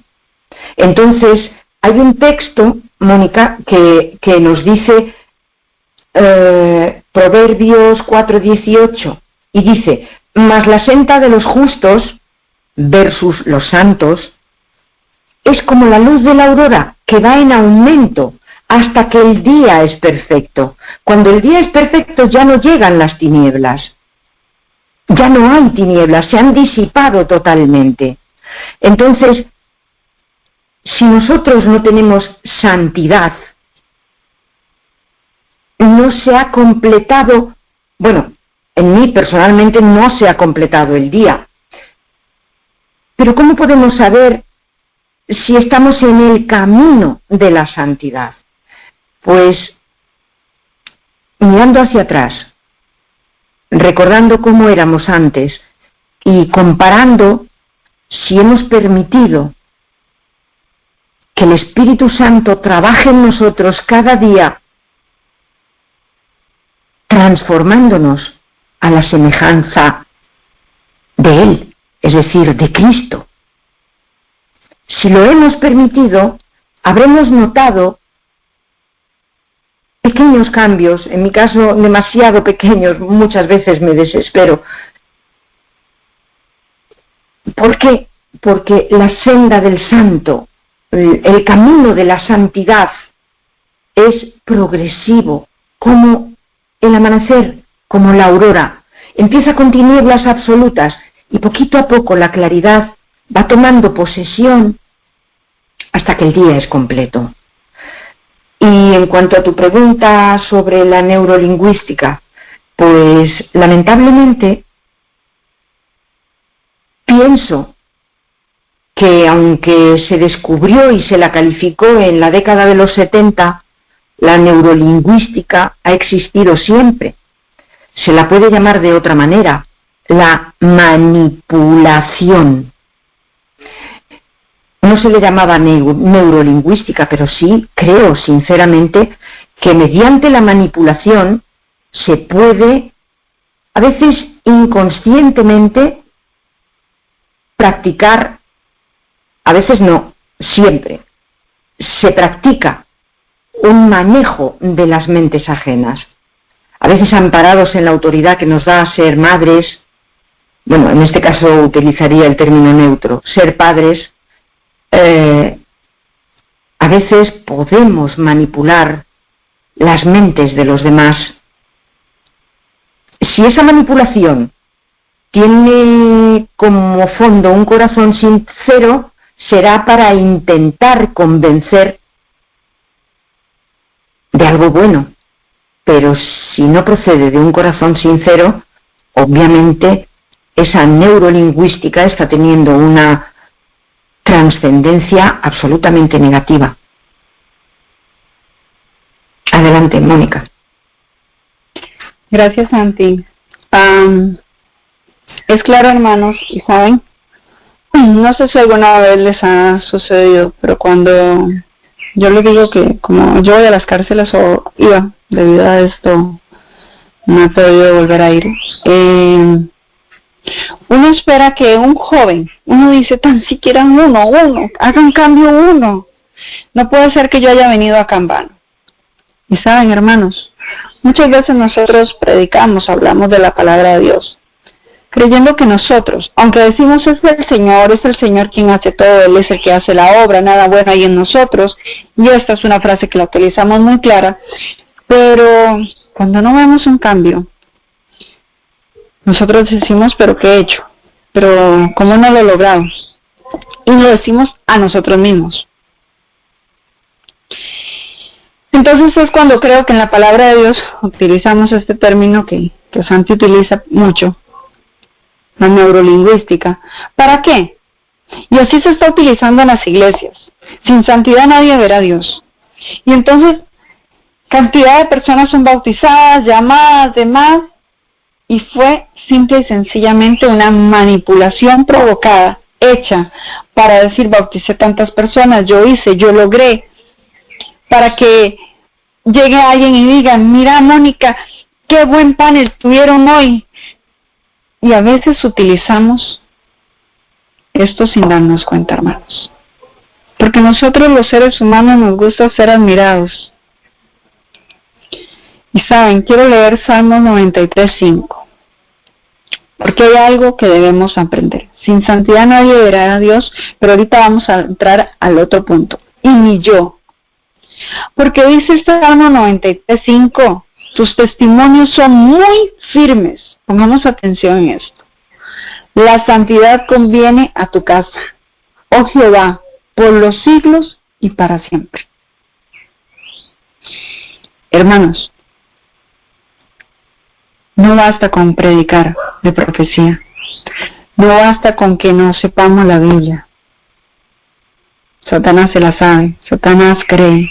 Entonces, hay un texto, Mónica, que nos dice Proverbios 4:18, y dice: mas la senda de los justos versus los santos es como la luz de la aurora, que va en aumento hasta que el día es perfecto. Cuando el día es perfecto ya no llegan las tinieblas. Ya no hay tinieblas, se han disipado totalmente. Entonces, si nosotros no tenemos santidad, no se ha completado, bueno, en mí personalmente no se ha completado el día. Pero ¿cómo podemos saber si estamos en el camino de la santidad? Pues mirando hacia atrás, recordando cómo éramos antes y comparando si hemos permitido que el Espíritu Santo trabaje en nosotros cada día, transformándonos a la semejanza de Él, es decir, de Cristo. Si lo hemos permitido, habremos notado pequeños cambios, en mi caso demasiado pequeños, muchas veces me desespero. ¿Por qué? Porque la senda del santo, el camino de la santidad es progresivo, como el amanecer, como la aurora. Empieza con tinieblas absolutas y poquito a poco la claridad va tomando posesión hasta que el día es completo. Y en cuanto a tu pregunta sobre la neurolingüística, pues lamentablemente pienso que aunque se descubrió y se la calificó en la década de los 70, la neurolingüística ha existido siempre. Se la puede llamar de otra manera, la manipulación. No se le llamaba neurolingüística, pero sí creo sinceramente que mediante la manipulación se puede, a veces inconscientemente, practicar, a veces no, siempre, se practica un manejo de las mentes ajenas, a veces amparados en la autoridad que nos da ser madres, bueno, en este caso utilizaría el término neutro, ser padres. A veces podemos manipular las mentes de los demás. Si esa manipulación tiene como fondo un corazón sincero, será para intentar convencer de algo bueno, pero si no procede de un corazón sincero, obviamente esa neurolingüística está teniendo una trascendencia absolutamente negativa. Adelante, Mónica. Gracias, Santi. Es claro, hermanos, y saben, no sé si alguna vez les ha sucedido, pero cuando yo les digo que como yo voy a las cárceles o iba debido a esto, no he podido volver a ir. Uno espera que un joven, uno dice tan siquiera uno, haga un cambio uno. No puede ser que yo haya venido acá en vano. Y saben, hermanos, muchas veces nosotros predicamos, hablamos de la palabra de Dios, creyendo que nosotros, aunque decimos es el Señor quien hace todo, Él es el que hace la obra, nada bueno hay en nosotros, y esta es una frase que la utilizamos muy clara, pero cuando no vemos un cambio, nosotros decimos, pero ¿qué he hecho? Pero ¿cómo no lo he logrado? Y lo decimos a nosotros mismos. Entonces es cuando creo que en la palabra de Dios utilizamos este término que Santi utiliza mucho, la neurolingüística. ¿Para qué? Y así se está utilizando en las iglesias. Sin santidad nadie verá a Dios. Y entonces, cantidad de personas son bautizadas, llamadas, demás, y fue simple y sencillamente una manipulación provocada, hecha para decir, bauticé tantas personas, yo hice, yo logré, para que llegue alguien y diga, mira, Mónica, qué buen panel tuvieron hoy. Y a veces utilizamos esto sin darnos cuenta, hermanos. Porque nosotros los seres humanos nos gusta ser admirados. Y saben, quiero leer Salmos 93:5. Porque hay algo que debemos aprender. Sin santidad nadie verá a Dios, pero ahorita vamos a entrar al otro punto. Y ni yo. Porque dice este Salmo 93:5, tus testimonios son muy firmes. Pongamos atención en esto. La santidad conviene a tu casa, oh Jehová, por los siglos y para siempre. Hermanos, no basta con predicar de profecía. No basta con que no sepamos la Biblia. Satanás se la sabe, Satanás cree.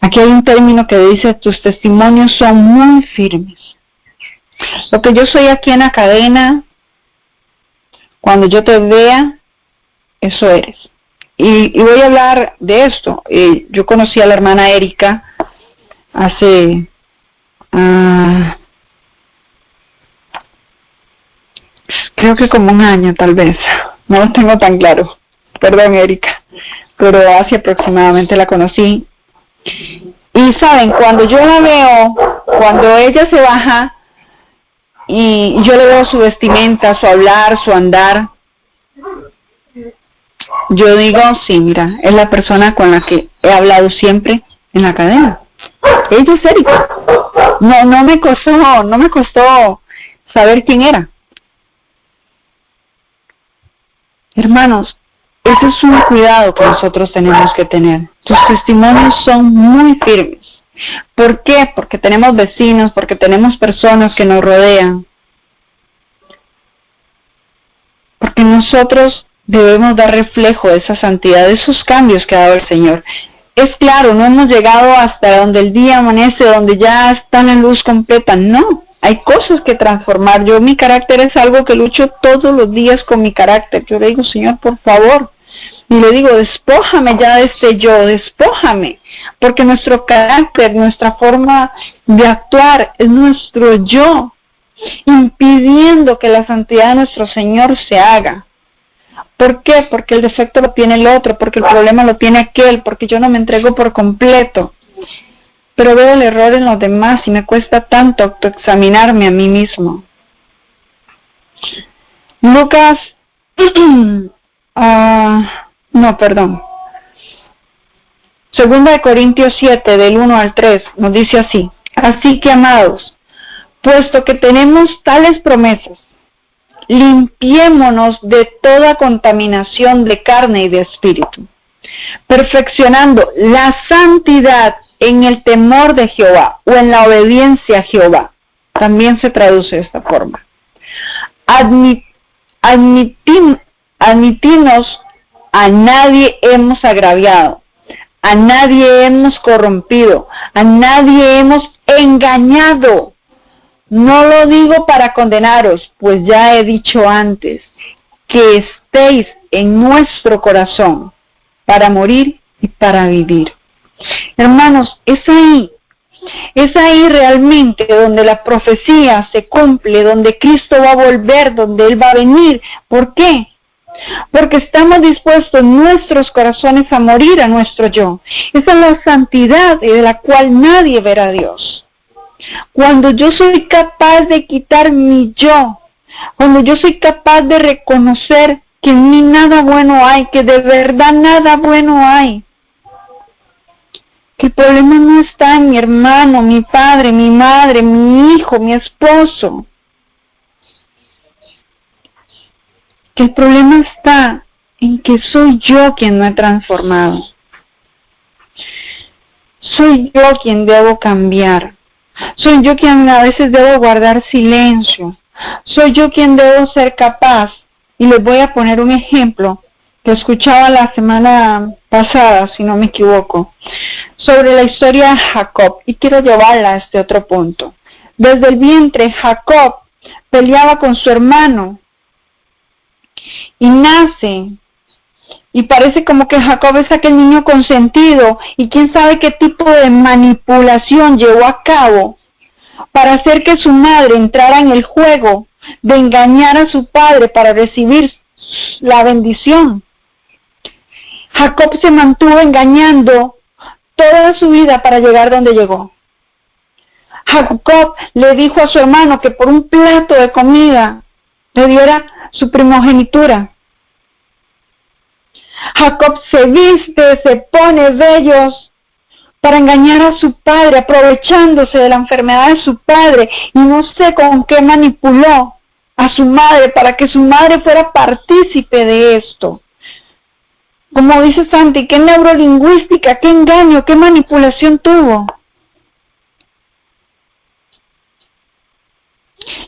Aquí hay un término que dice, tus testimonios son muy firmes. Lo que yo soy aquí en la cadena, cuando yo te vea, eso eres. Y voy a hablar de esto. Yo conocí a la hermana Erika hace... creo que como un año tal vez. No lo tengo tan claro. Perdón, Erika. Pero hace aproximadamente la conocí. Y saben, cuando yo la veo, cuando ella se baja y yo le veo su vestimenta, su hablar, su andar, yo digo, sí, mira, es la persona con la que he hablado siempre en la cadena. Ella es Erika. No me costó saber quién era. Hermanos, ese es un cuidado que nosotros tenemos que tener. Tus testimonios son muy firmes. ¿Por qué? Porque tenemos vecinos, porque tenemos personas que nos rodean. Porque nosotros debemos dar reflejo de esa santidad, de esos cambios que ha dado el Señor. Es claro, no hemos llegado hasta donde el día amanece, donde ya está en luz completa. No, hay cosas que transformar. Yo, mi carácter es algo que lucho todos los días con mi carácter. Yo le digo, Señor, por favor. Y le digo, despójame ya de este yo, despójame. Porque nuestro carácter, nuestra forma de actuar es nuestro yo, impidiendo que la santidad de nuestro Señor se haga. ¿Por qué? Porque el defecto lo tiene el otro, porque el problema lo tiene aquel, porque yo no me entrego por completo. Pero veo el error en los demás y me cuesta tanto autoexaminarme a mí mismo. Lucas, Segunda de Corintios 7, del 1 al 3, nos dice así. Así que, amados, puesto que tenemos tales promesas, limpiémonos de toda contaminación de carne y de espíritu, perfeccionando la santidad en el temor de Jehová o en la obediencia a Jehová. También se traduce de esta forma. Admitimos a nadie hemos agraviado, a nadie hemos corrompido, a nadie hemos engañado. No lo digo para condenaros, pues ya he dicho antes, que estéis en nuestro corazón para morir y para vivir. Hermanos, es ahí realmente donde la profecía se cumple, donde Cristo va a volver, donde Él va a venir. ¿Por qué? Porque estamos dispuestos nuestros corazones a morir a nuestro yo. Esa es la santidad de la cual nadie verá a Dios. Cuando yo soy capaz de quitar mi yo, cuando yo soy capaz de reconocer que en mí nada bueno hay, que de verdad nada bueno hay, que el problema no está en mi hermano, mi padre, mi madre, mi hijo, mi esposo, que el problema está en que soy yo quien me he transformado. Soy yo quien debo cambiar. Soy yo quien a veces debo guardar silencio. Soy yo quien debo ser capaz. Y les voy a poner un ejemplo que escuchaba la semana pasada, si no me equivoco, sobre la historia de Jacob. Y quiero llevarla a este otro punto. Desde el vientre, Jacob peleaba con su hermano. Y nace, y parece como que Jacob es aquel niño consentido, y quién sabe qué tipo de manipulación llevó a cabo para hacer que su madre entrara en el juego de engañar a su padre para recibir la bendición. Jacob se mantuvo engañando toda su vida para llegar donde llegó. Jacob le dijo a su hermano que por un plato de comida le diera su primogenitura. Jacob se viste, se pone vellos para engañar a su padre, aprovechándose de la enfermedad de su padre, y no sé con qué manipuló a su madre para que su madre fuera partícipe de esto. Como dice Santi, qué neurolingüística, qué engaño, qué manipulación tuvo.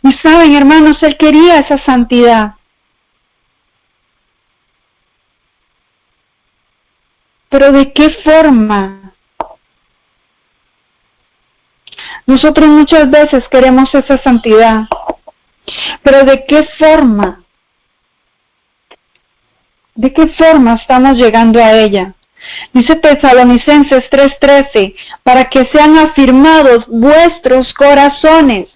Y saben, hermanos, él quería esa santidad. Pero ¿de qué forma? Nosotros muchas veces queremos esa santidad. Pero ¿de qué forma? ¿De qué forma estamos llegando a ella? Dice Tesalonicenses 3:13, para que sean afirmados vuestros corazones,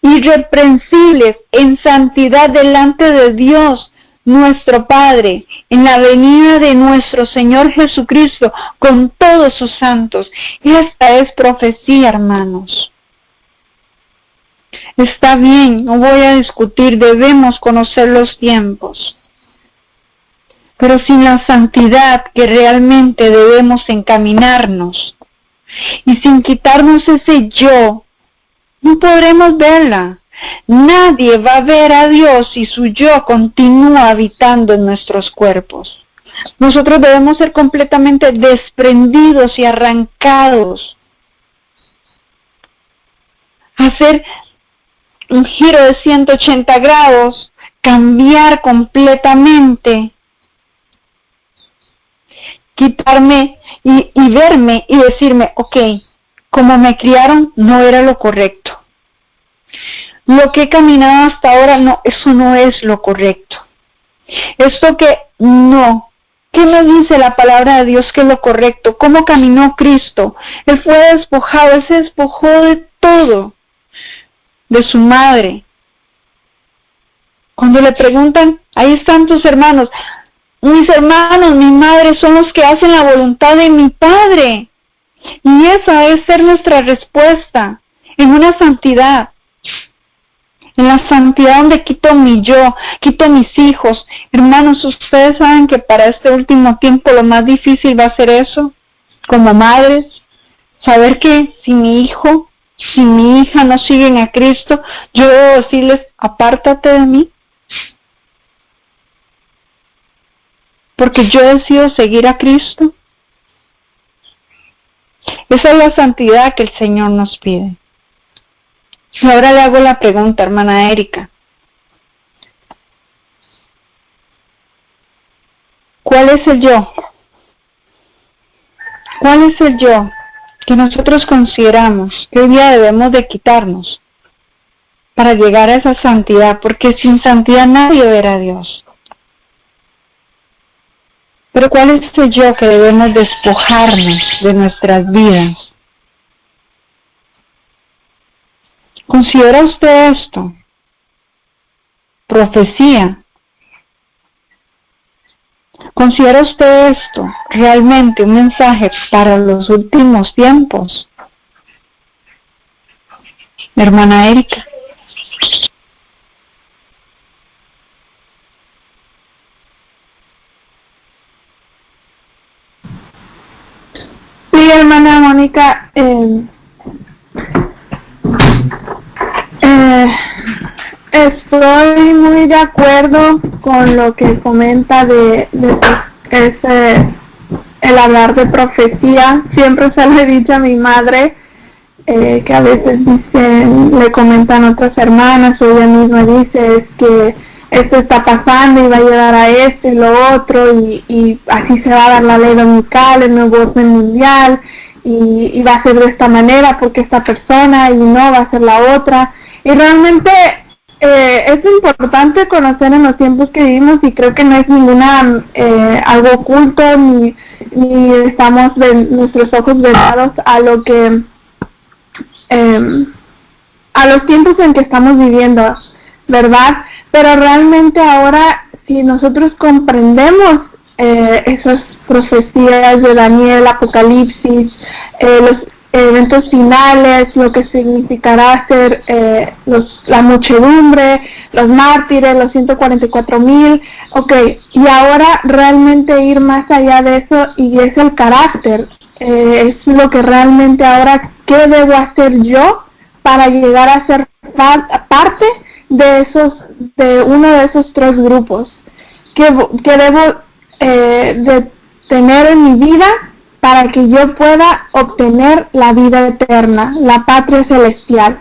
irreprensibles en santidad delante de Dios, nuestro Padre, en la venida de nuestro Señor Jesucristo, con todos sus santos. Y esta es profecía, hermanos. Está bien, no voy a discutir, debemos conocer los tiempos. Pero sin la santidad que realmente debemos encaminarnos, y sin quitarnos ese yo, no podremos verla. Nadie va a ver a Dios si su yo continúa habitando en nuestros cuerpos. Nosotros debemos ser completamente desprendidos y arrancados. Hacer un giro de 180 grados, cambiar completamente, quitarme y verme y decirme, ok, como me criaron no era lo correcto. Lo que he caminado hasta ahora, no, eso no es lo correcto. Esto que no. ¿Qué me dice la palabra de Dios que es lo correcto? ¿Cómo caminó Cristo? Él fue despojado, Él se despojó de todo, de su madre. Cuando le preguntan, ahí están tus hermanos. Mis hermanos, mi madre son los que hacen la voluntad de mi Padre. Y esa debe ser nuestra respuesta, en una santidad. En la santidad donde quito mi yo, quito mis hijos. Hermanos, ustedes saben que para este último tiempo lo más difícil va a ser eso, como madres, saber que si mi hijo, si mi hija no siguen a Cristo, yo debo decirles, apártate de mí. Porque yo decido seguir a Cristo. Esa es la santidad que el Señor nos pide. Y ahora le hago la pregunta, hermana Erika. ¿Cuál es el yo? ¿Cuál es el yo que nosotros consideramos que hoy día debemos de quitarnos para llegar a esa santidad? Porque sin santidad nadie verá a Dios. Pero ¿cuál es el yo que debemos despojarnos de nuestras vidas? ¿Considera usted esto profecía? ¿Considera usted esto realmente un mensaje para los últimos tiempos? Hermana Erika. Sí, hermana Mónica, estoy muy de acuerdo con lo que comenta de el hablar de profecía. Siempre se lo he dicho a mi madre, que a veces le comentan otras hermanas, o ella misma dice, es que esto está pasando y va a llegar a esto y lo otro, y así se va a dar la ley dominical, el nuevo orden mundial, y va a ser de esta manera porque esta persona, y no va a ser la otra. Y realmente es importante conocer en los tiempos que vivimos, y creo que no es ninguna algo oculto, ni estamos de nuestros ojos vedados a lo que a los tiempos en que estamos viviendo, ¿verdad? Pero realmente ahora, si nosotros comprendemos esas profecías de Daniel, Apocalipsis, los eventos finales, lo que significará ser la muchedumbre, los mártires, los 144,000, y ahora realmente ir más allá de eso, y es el carácter, es lo que realmente ahora, ¿qué debo hacer yo para llegar a ser parte de uno de esos tres grupos? ¿Qué debo de tener en mi vida para que yo pueda obtener la vida eterna, la patria celestial?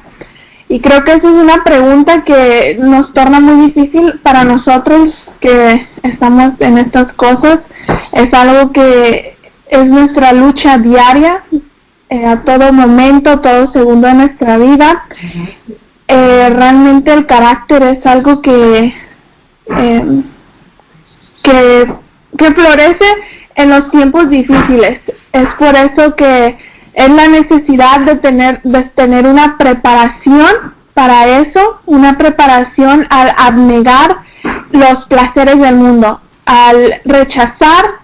Y creo que esa es una pregunta que nos torna muy difícil para nosotros que estamos en estas cosas. Es algo que es nuestra lucha diaria, a todo momento, todo segundo de nuestra vida. Realmente el carácter es algo que florece en los tiempos difíciles. Es por eso que es la necesidad de tener una preparación para eso, una preparación al abnegar los placeres del mundo, al rechazar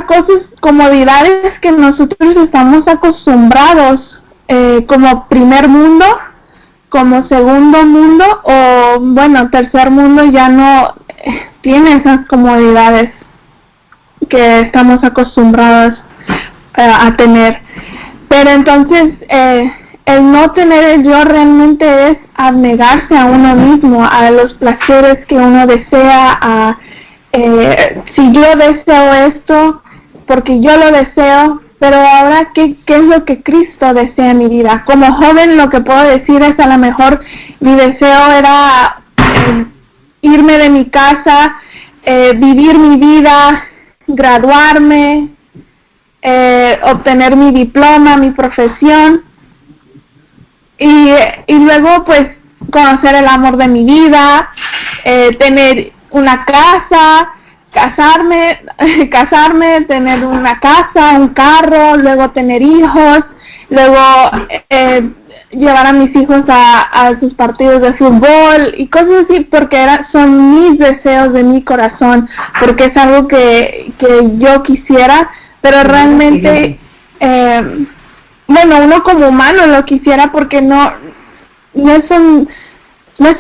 cosas, comodidades que nosotros estamos acostumbrados, como primer mundo, como segundo mundo, o bueno, tercer mundo ya no tiene esas comodidades que estamos acostumbrados a tener. Pero entonces el no tener el yo realmente es abnegarse a uno mismo, a los placeres que uno desea, si yo deseo esto porque yo lo deseo, pero ahora ¿qué es lo que Cristo desea en mi vida? Como joven lo que puedo decir es, a lo mejor mi deseo era irme de mi casa, vivir mi vida, graduarme, obtener mi diploma, mi profesión, y luego pues conocer el amor de mi vida, tener una casa, casarme, tener una casa, un carro, luego tener hijos, luego llevar a mis hijos a sus partidos de fútbol y cosas así, porque son mis deseos de mi corazón, porque es algo que yo quisiera, pero realmente, bueno, uno como humano lo quisiera, porque no es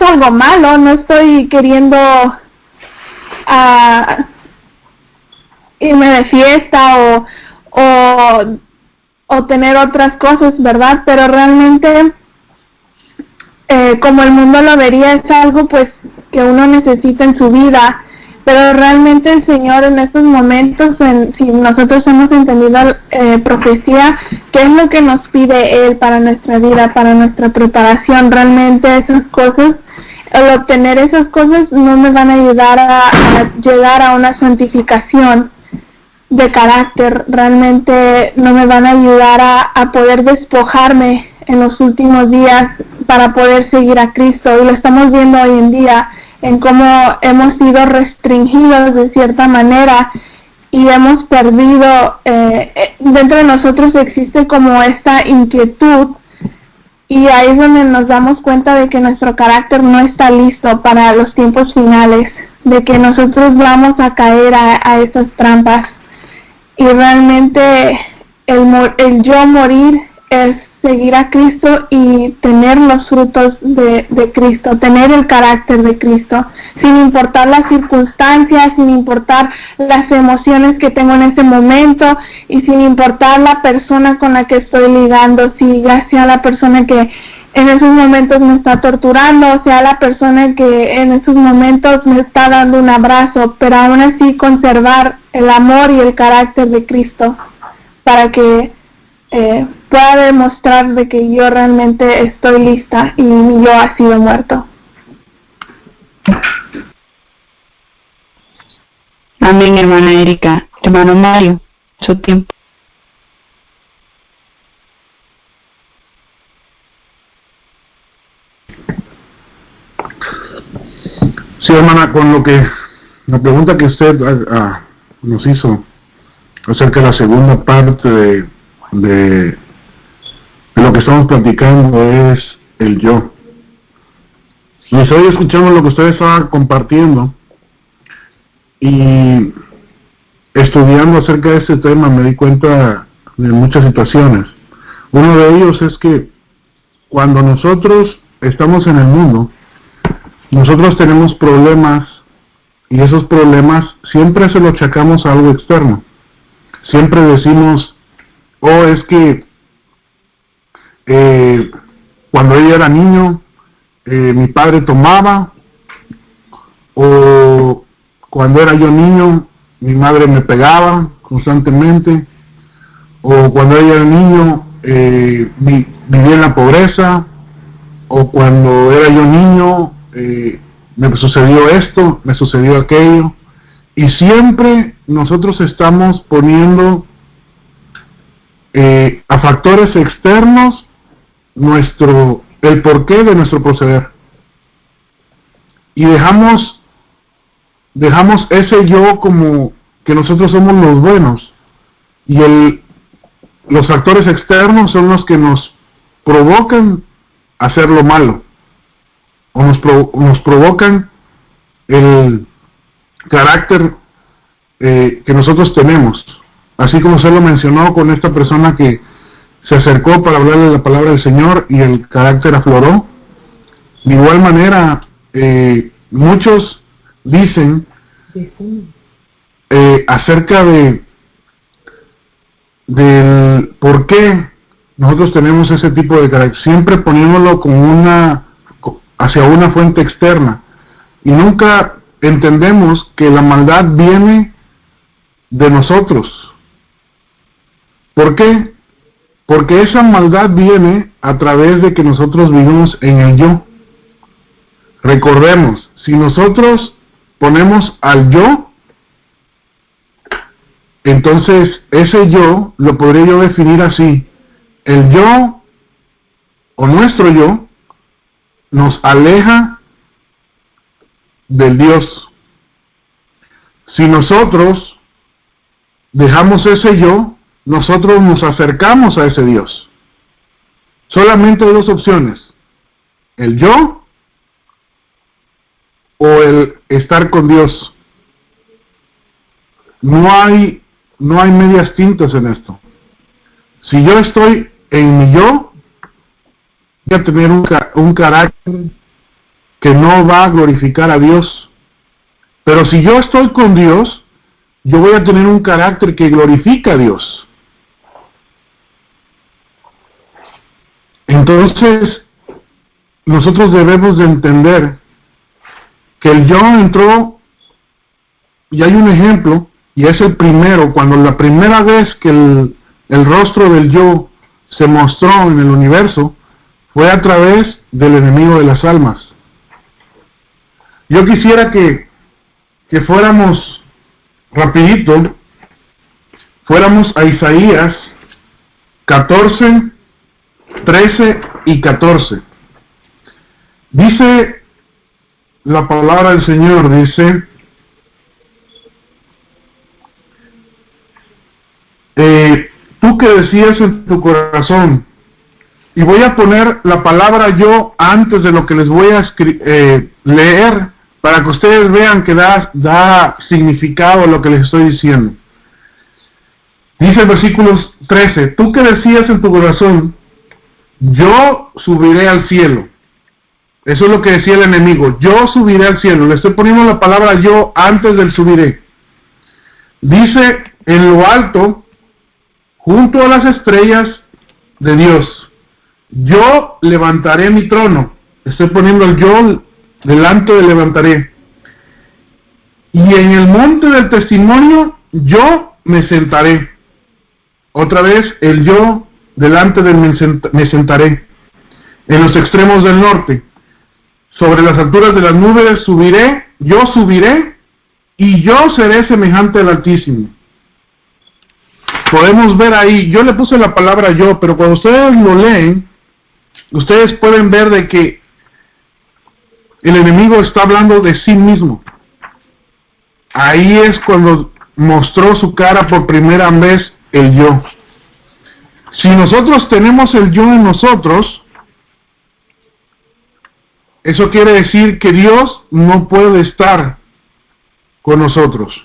algo malo, no estoy queriendo irme de fiesta o tener otras cosas, ¿verdad? Pero realmente, como el mundo lo vería, es algo pues que uno necesita en su vida, Pero realmente el Señor en estos momentos, si nosotros hemos entendido profecía, ¿qué es lo que nos pide Él para nuestra vida, para nuestra preparación? Realmente esas cosas, al obtener esas cosas no me van a ayudar a llegar a una santificación de carácter, realmente no me van a ayudar a poder despojarme en los últimos días para poder seguir a Cristo. Y lo estamos viendo hoy en día en cómo hemos sido restringidos de cierta manera y hemos perdido, dentro de nosotros existe como esta inquietud, y ahí es donde nos damos cuenta de que nuestro carácter no está listo para los tiempos finales, de que nosotros vamos a caer a esas trampas. Y realmente el yo morir es seguir a Cristo y tener los frutos de Cristo, tener el carácter de Cristo, sin importar las circunstancias, sin importar las emociones que tengo en ese momento y sin importar la persona con la que estoy ligando, si ya sea la persona que en esos momentos me está torturando, o sea la persona que en esos momentos me está dando un abrazo, pero aún así conservar el amor y el carácter de Cristo para que pueda demostrar de que yo realmente estoy lista y mi yo ha sido muerto. Amén, hermana Erika. Hermano Mario, su tiempo. Sí, hermana, con la pregunta que usted nos hizo acerca de la segunda parte de lo que estamos platicando es el yo. Y estoy escuchando lo que usted estaba compartiendo y estudiando acerca de este tema me di cuenta de muchas situaciones. Uno de ellos es que cuando nosotros estamos en el mundo, nosotros tenemos problemas y esos problemas siempre se los achacamos a algo externo. Siempre decimos, es que cuando yo era niño mi padre tomaba, o cuando era yo niño mi madre me pegaba constantemente, o cuando yo era niño viví en la pobreza, o cuando era yo niño me sucedió esto, me sucedió aquello, y siempre nosotros estamos poniendo a factores externos el porqué de nuestro proceder, y dejamos ese yo como que nosotros somos los buenos, y los factores externos son los que nos provocan hacer lo malo, o nos provocan el carácter que nosotros tenemos, así como se lo mencionó con esta persona que se acercó para hablarle la palabra del Señor y el carácter afloró. De igual manera, muchos dicen acerca del por qué nosotros tenemos ese tipo de carácter, siempre poniéndolo como hacia una fuente externa, y nunca entendemos que la maldad viene de nosotros. ¿Por qué? Porque esa maldad viene a través de que nosotros vivimos en el yo. Recordemos, si nosotros ponemos al yo, entonces ese yo lo podría yo definir así: el yo o nuestro yo nos aleja del Dios. Si nosotros dejamos ese yo, nosotros nos acercamos a ese Dios. Solamente hay dos opciones: el yo o el estar con Dios. No hay medias tintas en esto. Si yo estoy en mi yo, voy a tener un carácter que no va a glorificar a Dios. Pero si yo estoy con Dios, yo voy a tener un carácter que glorifica a Dios. Entonces, nosotros debemos de entender que el yo entró y hay un ejemplo, y es el primero, cuando la primera vez que el rostro del yo se mostró en el universo, fue a través del enemigo de las almas. Yo quisiera que fuéramos rapidito, fuéramos a Isaías 14, 13 y 14. Dice la palabra del Señor, dice, tú que decías en tu corazón, y voy a poner la palabra yo antes de lo que les voy a leer, para que ustedes vean que da significado a lo que les estoy diciendo. Dice el versículo 13, tú que decías en tu corazón, yo subiré al cielo. Eso es lo que decía el enemigo, yo subiré al cielo. Le estoy poniendo la palabra yo antes del subiré. Dice, en lo alto, junto a las estrellas de Dios, yo levantaré mi trono. Estoy poniendo el yo delante de levantaré. Y en el monte del testimonio, yo me sentaré. Otra vez, el yo delante del me sentaré. En los extremos del norte, sobre las alturas de las nubes subiré, yo subiré, y yo seré semejante al Altísimo. Podemos ver ahí, yo le puse la palabra yo, pero cuando ustedes lo leen, ustedes pueden ver de que el enemigo está hablando de sí mismo. Ahí es cuando mostró su cara por primera vez el yo. Si nosotros tenemos el yo en nosotros, eso quiere decir que Dios no puede estar con nosotros.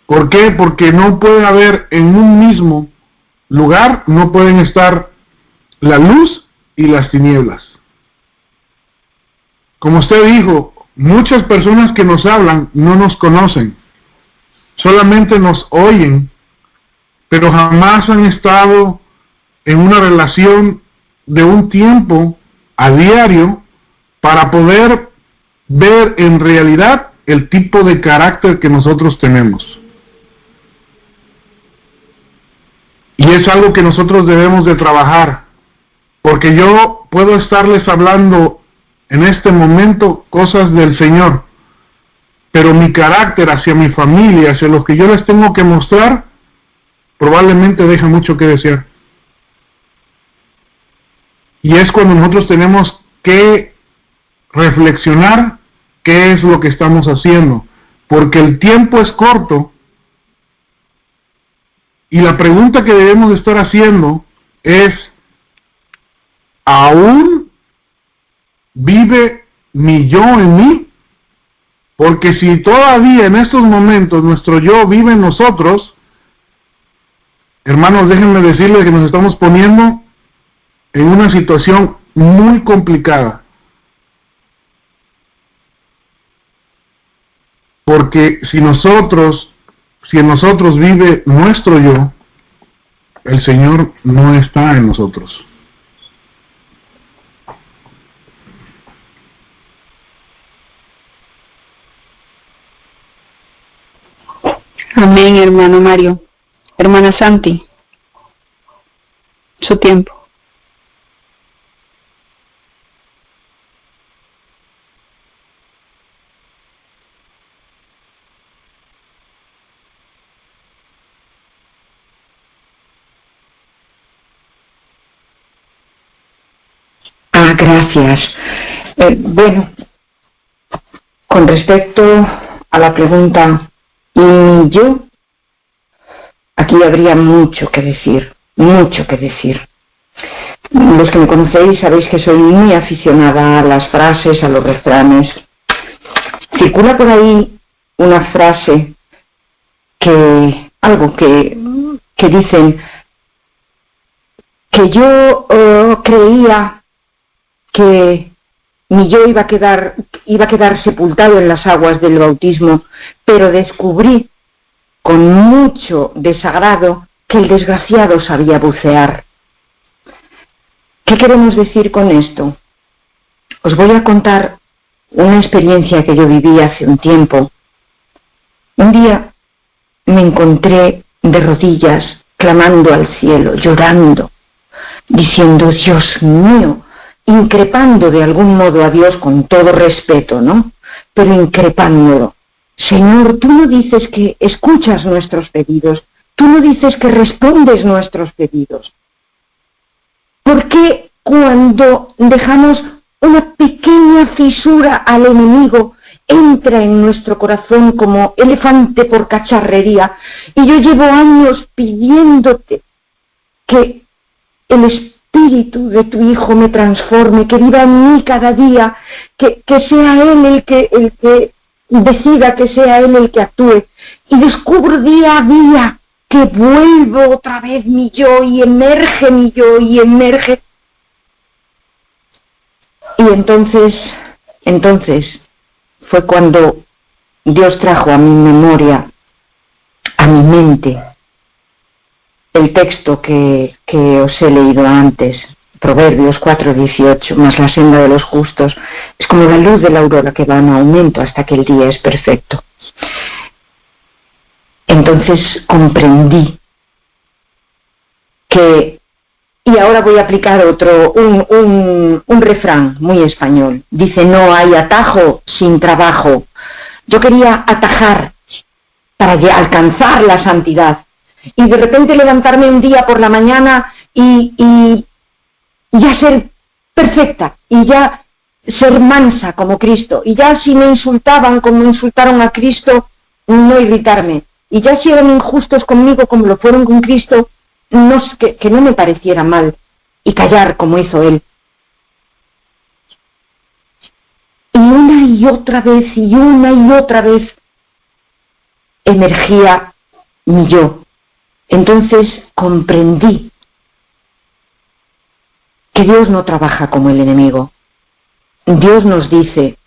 ¿Por qué? Porque no puede haber en un mismo lugar, no pueden estar la luz y las tinieblas. Como usted dijo, muchas personas que nos hablan no nos conocen, solamente nos oyen, pero jamás han estado en una relación de un tiempo a diario para poder ver en realidad el tipo de carácter que nosotros tenemos. Y es algo que nosotros debemos de trabajar, porque yo puedo estarles hablando en este momento cosas del Señor, pero mi carácter hacia mi familia, hacia los que yo les tengo que mostrar, probablemente deja mucho que desear. Y es cuando nosotros tenemos que reflexionar qué es lo que estamos haciendo, porque el tiempo es corto, y la pregunta que debemos de estar haciendo es, ¿aún vive mi yo en mí? Porque si todavía en estos momentos nuestro yo vive en nosotros, hermanos, déjenme decirles que nos estamos poniendo en una situación muy complicada. Porque si en nosotros vive nuestro yo, el Señor no está en nosotros. Amén, hermano Mario. Hermana Santi, su tiempo. Gracias. Bueno, con respecto a la pregunta, ¿y mi yo? Aquí habría mucho que decir, mucho que decir. Los que me conocéis sabéis que soy muy aficionada a las frases, a los refranes. Circula por ahí una frase algo que dicen que yo creía que mi yo iba a quedar sepultado en las aguas del bautismo, pero descubrí con mucho desagrado que el desgraciado sabía bucear. ¿Qué queremos decir con esto? Os voy a contar una experiencia que yo viví hace un tiempo, Un día me encontré de rodillas, clamando al cielo, llorando, diciendo, Dios mío, increpando de algún modo a Dios con todo respeto, ¿no? Pero increpándolo. Señor, tú no dices que escuchas nuestros pedidos, tú no dices que respondes nuestros pedidos. ¿Por qué cuando dejamos una pequeña fisura al enemigo entra en nuestro corazón como elefante por cacharrería? Y yo llevo años pidiéndote que el Espíritu de tu Hijo me transforme, que viva en mí cada día, que sea Él el que decida, que sea Él el que actúe. Y descubro día a día que vuelvo otra vez mi yo y emerge mi yo y emerge. Y entonces fue cuando Dios trajo a mi memoria, a mi mente, el texto que os he leído antes, Proverbios 4:18, más la senda de los justos, es como la luz de la aurora que va en aumento hasta que el día es perfecto. Entonces comprendí que, y ahora voy a aplicar un refrán muy español, dice, no hay atajo sin trabajo. Yo quería atajar para alcanzar la santidad, y de repente levantarme un día por la mañana y ya ser perfecta, y ya ser mansa como Cristo, y ya si me insultaban como insultaron a Cristo, no irritarme, y ya si eran injustos conmigo como lo fueron con Cristo, que no me pareciera mal, y callar como hizo Él. Y una y otra vez emergía mi yo. Entonces comprendí que Dios no trabaja como el enemigo. Dios nos dice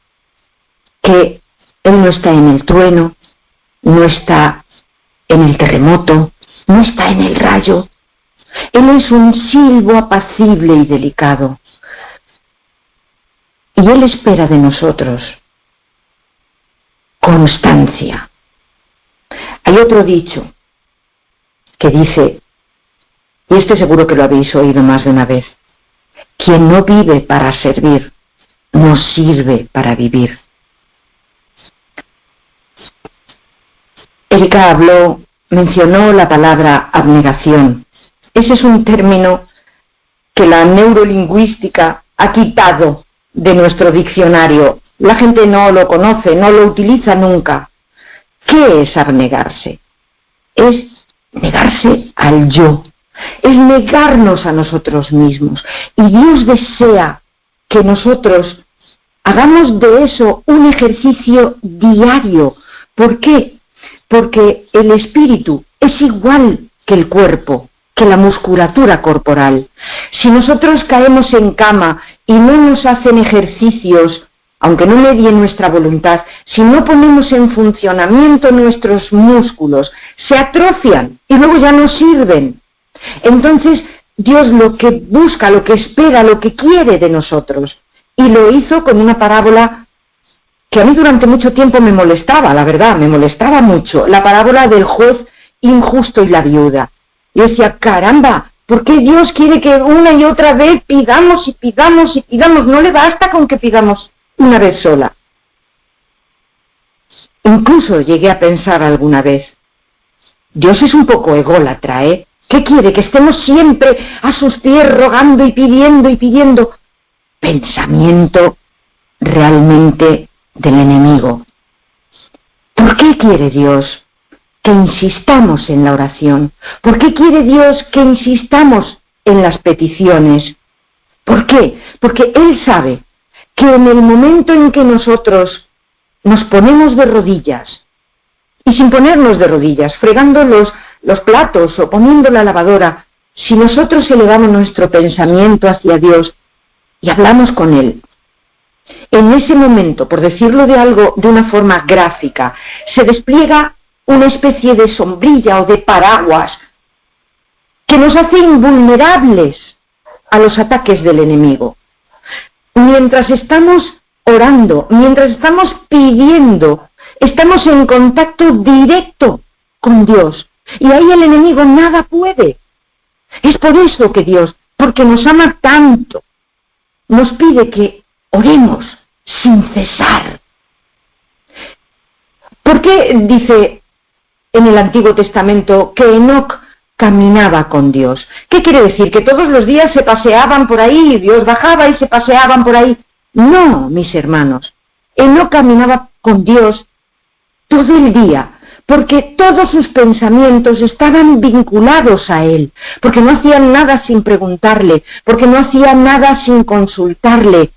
que Él no está en el trueno, no está en el terremoto, no está en el rayo. Él es un silbo apacible y delicado. Y Él espera de nosotros constancia. Hay otro dicho que dice, y este seguro que lo habéis oído más de una vez, quien no vive para servir, no sirve para vivir. Erika mencionó la palabra abnegación. Ese es un término que la neurolingüística ha quitado de nuestro diccionario. La gente no lo conoce, no lo utiliza nunca. ¿Qué es abnegarse? Es negarse al yo, es negarnos a nosotros mismos. Y Dios desea que nosotros hagamos de eso un ejercicio diario. ¿Por qué? Porque el espíritu es igual que el cuerpo, que la musculatura corporal. Si nosotros caemos en cama y no nos hacen ejercicios, aunque no medie nuestra voluntad, si no ponemos en funcionamiento nuestros músculos, se atrofian y luego ya no sirven. Entonces, Dios lo que busca, lo que espera, lo que quiere de nosotros, y lo hizo con una parábola que a mí durante mucho tiempo me molestaba, la verdad, me molestaba mucho, la parábola del juez injusto y la viuda. Yo decía, caramba, ¿por qué Dios quiere que una y otra vez pidamos y pidamos y pidamos? No le basta con que pidamos una vez sola. Incluso llegué a pensar alguna vez, Dios es un poco ególatra, ¿eh? ¿Qué quiere? ¿Que estemos siempre a sus pies rogando y pidiendo y pidiendo? Pensamiento realmente del enemigo. ¿Por qué quiere Dios que insistamos en la oración? ¿Por qué quiere Dios que insistamos en las peticiones? ¿Por qué? Porque Él sabe que en el momento en que nosotros nos ponemos de rodillas, y sin ponernos de rodillas, fregando los platos o poniendo la lavadora, si nosotros elevamos nuestro pensamiento hacia Dios y hablamos con Él, en ese momento, por decirlo de una forma gráfica, se despliega una especie de sombrilla o de paraguas que nos hace invulnerables a los ataques del enemigo. Mientras estamos orando, mientras estamos pidiendo, Estamos en contacto directo con Dios. Y ahí el enemigo nada puede. Es por eso que Dios, porque nos ama tanto, nos pide que oremos sin cesar. ¿Por qué dice en el Antiguo Testamento que Enoc caminaba con Dios? ¿Qué quiere decir? ¿Que todos los días se paseaban por ahí y Dios bajaba y se paseaban por ahí? No, mis hermanos. Enoc caminaba con Dios todo el día, porque todos sus pensamientos estaban vinculados a Él, porque no hacían nada sin preguntarle, porque no hacían nada sin consultarle,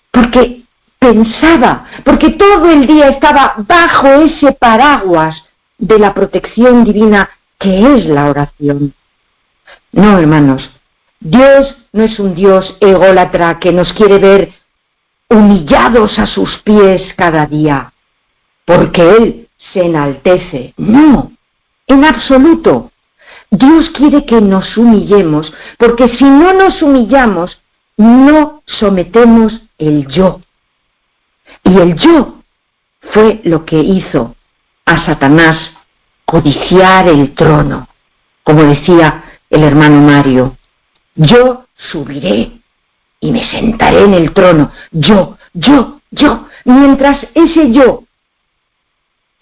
porque pensaba, porque todo el día estaba bajo ese paraguas de la protección divina que es la oración. No, hermanos, Dios no es un Dios ególatra que nos quiere ver humillados a sus pies cada día, porque Él se enaltece. No, en absoluto. Dios quiere que nos humillemos, porque si no nos humillamos, no sometemos el yo. Y el yo fue lo que hizo a Satanás codiciar el trono. Como decía el hermano Mario, yo subiré y me sentaré en el trono. Yo. Mientras ese yo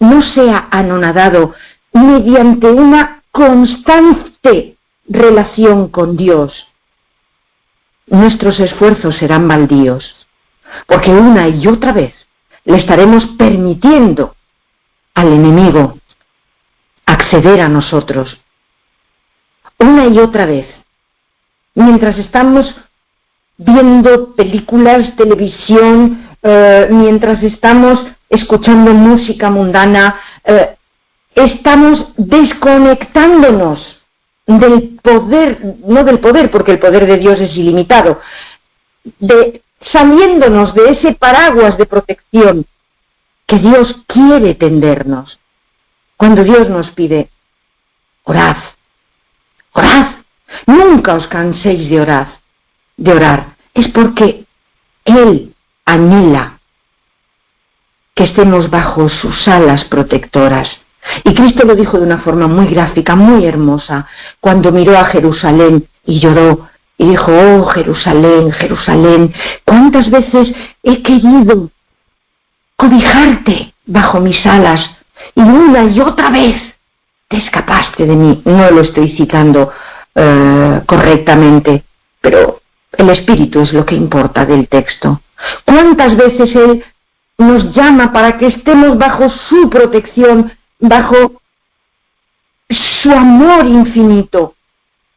no sea anonadado mediante una constante relación con Dios, nuestros esfuerzos serán baldíos, porque una y otra vez le estaremos permitiendo al enemigo acceder a nosotros. Una y otra vez, mientras estamos viendo películas, televisión, mientras estamos escuchando música mundana, estamos desconectándonos del poder, no del poder, porque el poder de Dios es ilimitado, saliéndonos de ese paraguas de protección que Dios quiere tendernos. Cuando Dios nos pide, orad, nunca os canséis de orar, es porque Él anhela que estemos bajo sus alas protectoras. Y Cristo lo dijo de una forma muy gráfica, muy hermosa, cuando miró a Jerusalén y lloró y dijo, oh Jerusalén, Jerusalén, ¿cuántas veces he querido cobijarte bajo mis alas y una y otra vez te escapaste de mí? No lo estoy citando correctamente, pero el espíritu es lo que importa del texto. ¿Cuántas veces Él nos llama para que estemos bajo su protección, bajo su amor infinito?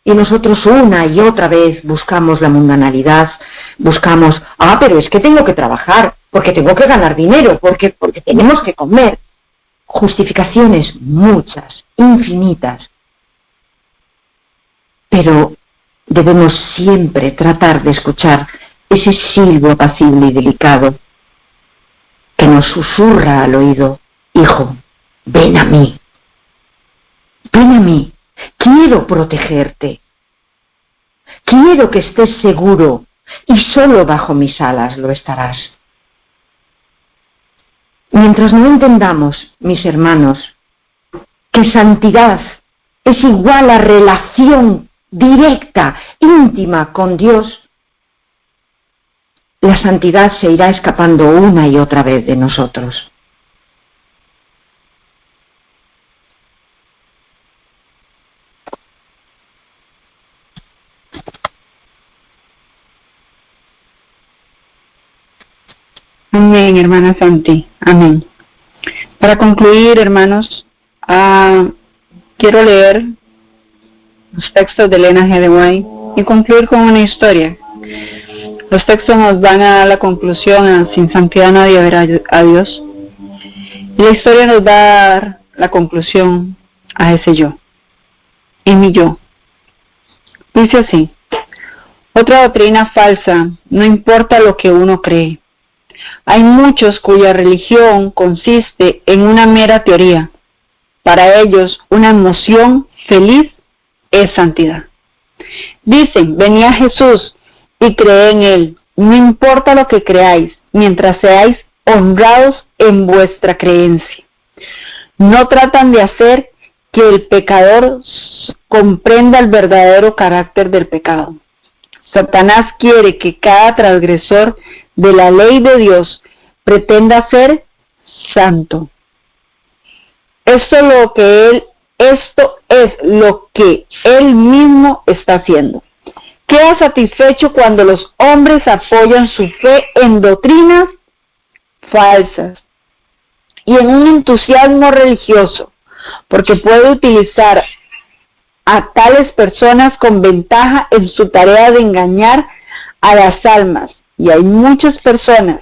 Y nosotros una y otra vez buscamos la mundanalidad, buscamos, pero es que tengo que trabajar, porque tengo que ganar dinero, porque tenemos que comer. Justificaciones muchas, infinitas. Pero debemos siempre tratar de escuchar ese silbo apacible y delicado que nos susurra al oído, hijo, ven a mí, quiero protegerte, quiero que estés seguro y solo bajo mis alas lo estarás. Mientras no entendamos, mis hermanos, que santidad es igual a relación directa, íntima con Dios, la santidad se irá escapando una y otra vez de nosotros. Amén, hermana Santi. Amén. Para concluir, hermanos, quiero leer los textos de Elena G. de White y concluir con una historia. Los textos nos van a dar la conclusión, sin santidad nadie verá a Dios. Y la historia nos va a dar la conclusión a ese yo. Y mi yo. Dice así: otra doctrina falsa, no importa lo que uno cree. Hay muchos cuya religión consiste en una mera teoría. Para ellos, una emoción feliz es santidad. Dicen, venía Jesús y creed en Él. No importa lo que creáis, mientras seáis honrados en vuestra creencia. No tratan de hacer que el pecador comprenda el verdadero carácter del pecado. Satanás quiere que cada transgresor de la ley de Dios pretenda ser santo. Esto es lo que él mismo está haciendo. Queda satisfecho cuando los hombres apoyan su fe en doctrinas falsas y en un entusiasmo religioso, porque puede utilizar a tales personas con ventaja en su tarea de engañar a las almas. Y hay muchas personas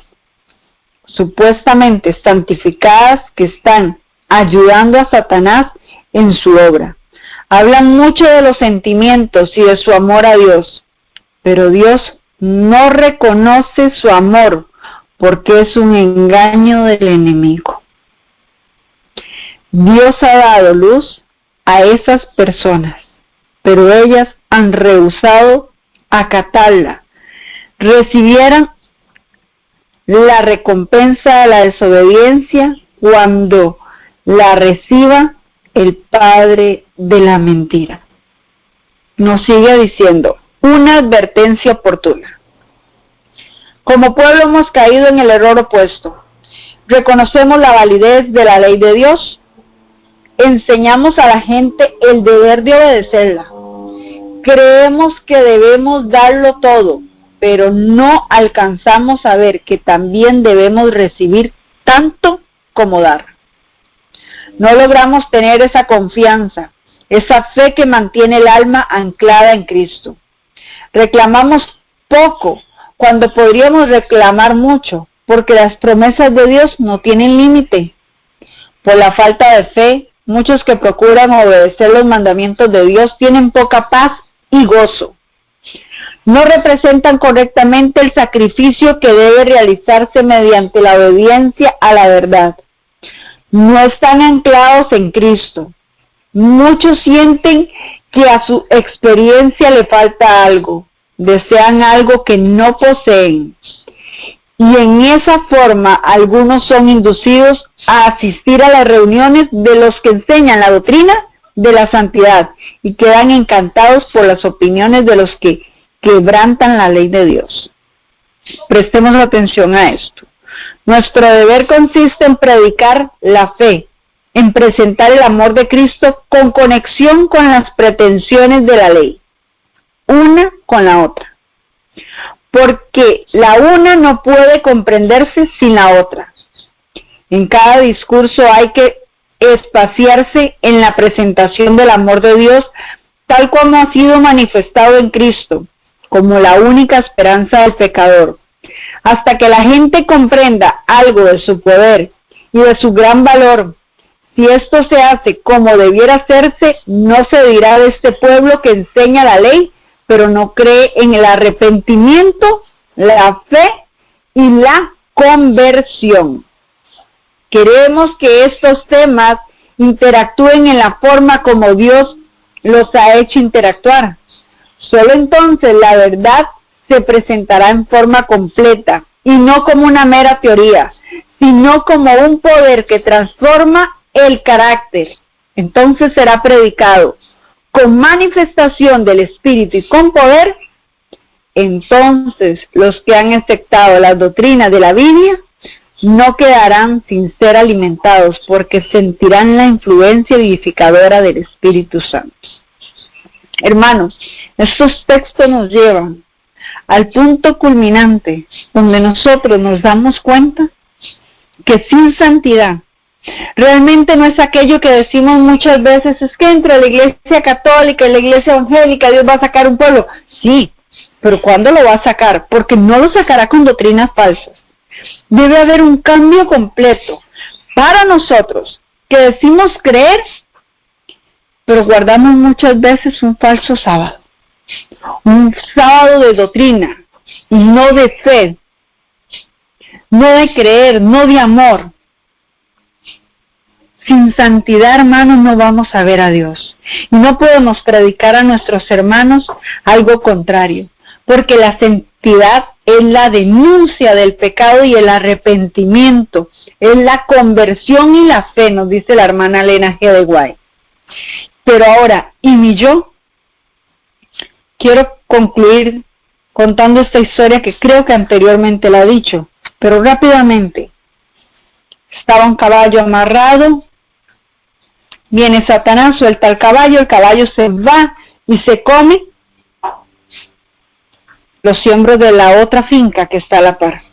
supuestamente santificadas que están ayudando a Satanás en su obra. Hablan mucho de los sentimientos y de su amor a Dios, pero Dios no reconoce su amor porque es un engaño del enemigo. Dios ha dado luz a esas personas, pero ellas han rehusado acatarla. Recibieran la recompensa de la desobediencia cuando la reciba el padre de la mentira. Nos sigue diciendo, una advertencia oportuna. Como pueblo hemos caído en el error opuesto. Reconocemos la validez de la ley de Dios. Enseñamos a la gente el deber de obedecerla. Creemos que debemos darlo todo, pero no alcanzamos a ver que también debemos recibir tanto como dar. No logramos tener esa confianza, esa fe que mantiene el alma anclada en Cristo. Reclamamos poco cuando podríamos reclamar mucho, porque las promesas de Dios no tienen límite. Por la falta de fe, muchos que procuran obedecer los mandamientos de Dios tienen poca paz y gozo. No representan correctamente el sacrificio que debe realizarse mediante la obediencia a la verdad. No están anclados en Cristo. Muchos sienten que a su experiencia le falta algo. Desean algo que no poseen. Y en esa forma algunos son inducidos a asistir a las reuniones de los que enseñan la doctrina de la santidad y quedan encantados por las opiniones de los que quebrantan la ley de Dios. Prestemos atención a esto. Nuestro deber consiste en predicar la fe, en presentar el amor de Cristo con conexión con las pretensiones de la ley, una con la otra, porque la una no puede comprenderse sin la otra. En cada discurso hay que espaciarse en la presentación del amor de Dios, tal como ha sido manifestado en Cristo, como la única esperanza del pecador. Hasta que la gente comprenda algo de su poder y de su gran valor, si esto se hace como debiera hacerse, no se dirá de este pueblo que enseña la ley, pero no cree en el arrepentimiento, la fe y la conversión. Queremos que estos temas interactúen en la forma como Dios los ha hecho interactuar. Solo entonces la verdad se presentará en forma completa y no como una mera teoría, sino como un poder que transforma el carácter. Entonces será predicado con manifestación del Espíritu y con poder. Entonces los que han aceptado las doctrinas de la Biblia no quedarán sin ser alimentados, porque sentirán la influencia vivificadora del Espíritu Santo. Hermanos, estos textos nos llevan al punto culminante donde nosotros nos damos cuenta que sin santidad realmente no es aquello que decimos muchas veces, es que entre la iglesia católica y la iglesia evangélica Dios va a sacar un pueblo. Sí, pero ¿cuándo lo va a sacar? Porque no lo sacará con doctrinas falsas. Debe haber un cambio completo para nosotros que decimos creer, pero guardamos muchas veces un falso sábado. Un sábado de doctrina y no de fe, no de creer, no de amor. Sin santidad, hermanos, no vamos a ver a Dios. Y no podemos predicar a nuestros hermanos algo contrario, porque la santidad es la denuncia del pecado y el arrepentimiento, es la conversión y la fe, nos dice la hermana Elena G. de White. Pero ahora, ¿y mi yo? Quiero concluir contando esta historia que creo que anteriormente la he dicho, pero rápidamente. Estaba un caballo amarrado, viene Satanás, suelta el caballo se va y se come los siembros de la otra finca que está a la par.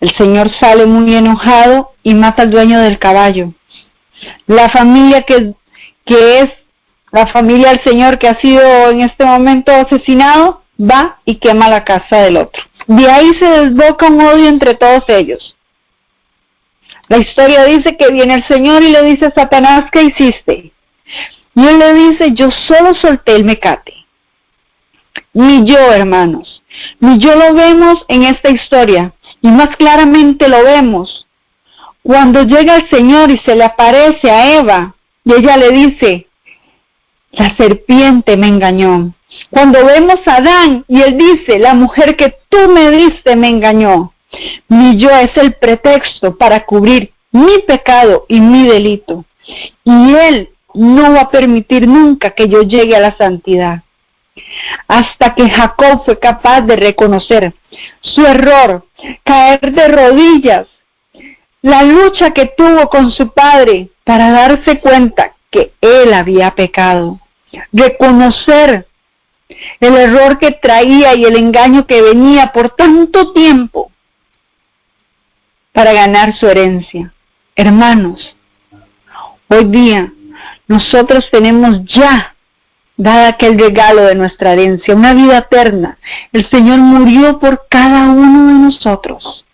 El Señor sale muy enojado y mata al dueño del caballo. La familia que es la familia del Señor que ha sido en este momento asesinado, va y quema la casa del otro. De ahí se desboca un odio entre todos ellos. La historia dice que viene el Señor y le dice a Satanás, ¿qué hiciste? Y él le dice, yo solo solté el mecate. Ni yo, hermanos, ni yo lo vemos en esta historia, y más claramente lo vemos cuando llega el Señor y se le aparece a Eva, y ella le dice, la serpiente me engañó. Cuando vemos a Adán, y él dice, la mujer que tú me diste me engañó. Mi yo es el pretexto para cubrir mi pecado y mi delito, y él no va a permitir nunca que yo llegue a la santidad. Hasta que Jacob fue capaz de reconocer su error, caer de rodillas, la lucha que tuvo con su padre para darse cuenta que él había pecado, reconocer el error que traía y el engaño que venía por tanto tiempo para ganar su herencia. Hermanos, hoy día nosotros tenemos ya dada aquel regalo de nuestra herencia, una vida eterna. El Señor murió por cada uno de nosotros.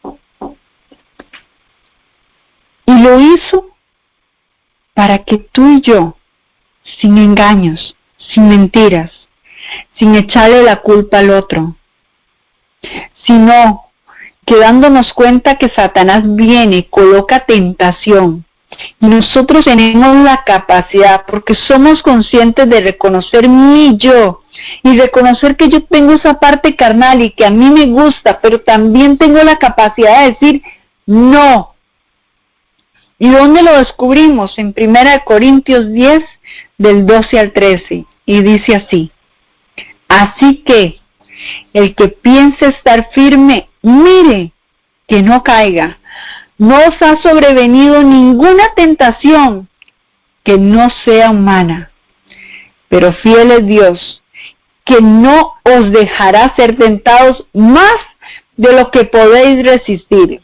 Y lo hizo para que tú y yo, sin engaños, sin mentiras, sin echarle la culpa al otro, sino que dándonos cuenta que Satanás viene, coloca tentación, y nosotros tenemos la capacidad, porque somos conscientes de reconocer mi yo y reconocer que yo tengo esa parte carnal y que a mí me gusta, pero también tengo la capacidad de decir no. ¿Y dónde lo descubrimos? En 1 Corintios 10, del 12 al 13, y dice así: así que el que piense estar firme, mire que no caiga. No os ha sobrevenido ninguna tentación que no sea humana, pero fiel es Dios, que no os dejará ser tentados más de lo que podéis resistir,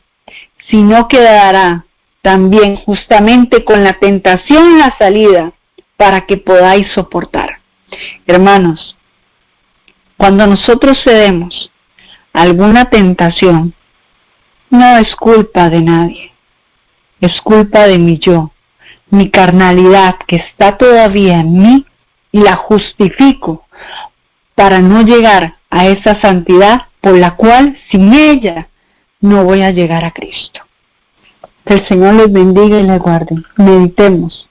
sino que dará también justamente con la tentación la salida para que podáis soportar. Hermanos, cuando nosotros cedemos a alguna tentación, no es culpa de nadie, es culpa de mi yo, mi carnalidad que está todavía en mí, y la justifico para no llegar a esa santidad por la cual sin ella no voy a llegar a Cristo. Que el Señor les bendiga y les guarde. Meditemos,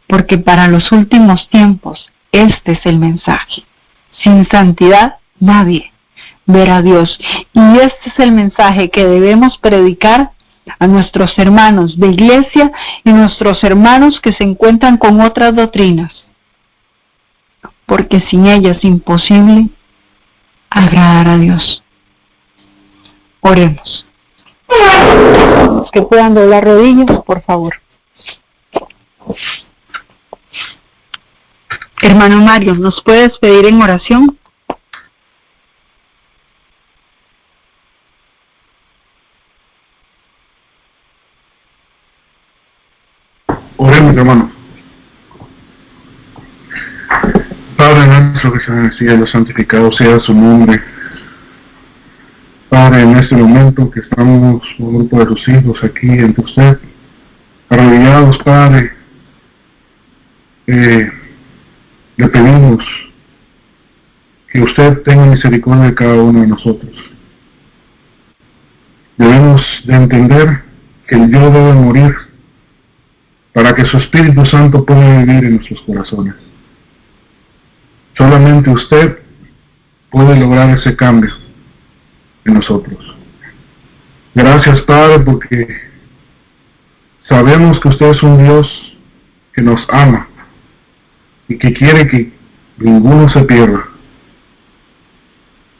porque para los últimos tiempos este es el mensaje. Sin santidad nadie verá a Dios. Y este es el mensaje que debemos predicar a nuestros hermanos de iglesia y nuestros hermanos que se encuentran con otras doctrinas, porque sin ellas es imposible agradar a Dios. Oremos. Que puedan doblar rodillas, por favor. Hermano Mario, ¿nos puedes pedir en oración? Oremos, hermano. Padre nuestro que estás en el cielo, santificado sea su nombre. Padre, en este momento que estamos un grupo de tus hijos aquí ante usted, arrodillados, Padre, le pedimos que usted tenga misericordia de cada uno de nosotros. Debemos de entender que el yo debe morir para que su Espíritu Santo pueda vivir en nuestros corazones. Solamente usted puede lograr ese cambio en nosotros. Gracias, Padre, porque sabemos que usted es un Dios que nos ama y que quiere que ninguno se pierda.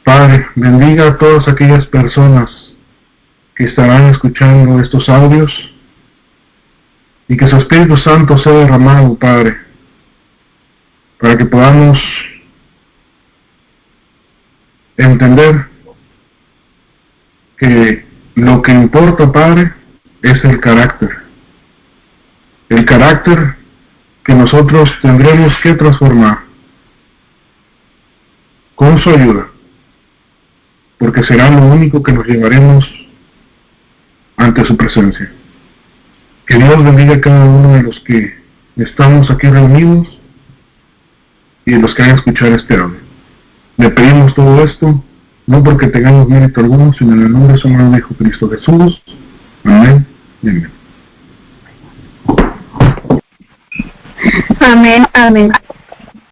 Padre, bendiga a todas aquellas personas que estarán escuchando estos audios y que su Espíritu Santo sea derramado, Padre, para que podamos entender que lo que importa, Padre, es el carácter que nosotros tendremos que transformar con su ayuda, porque será lo único que nos llevaremos ante su presencia. Que Dios bendiga a cada uno de los que estamos aquí reunidos y de los que hayan escuchado este audio. Le pedimos todo esto, no porque tengamos mérito alguno, sino en el nombre de su amado Hijo Cristo Jesús. Amén y amén. Amén, amén.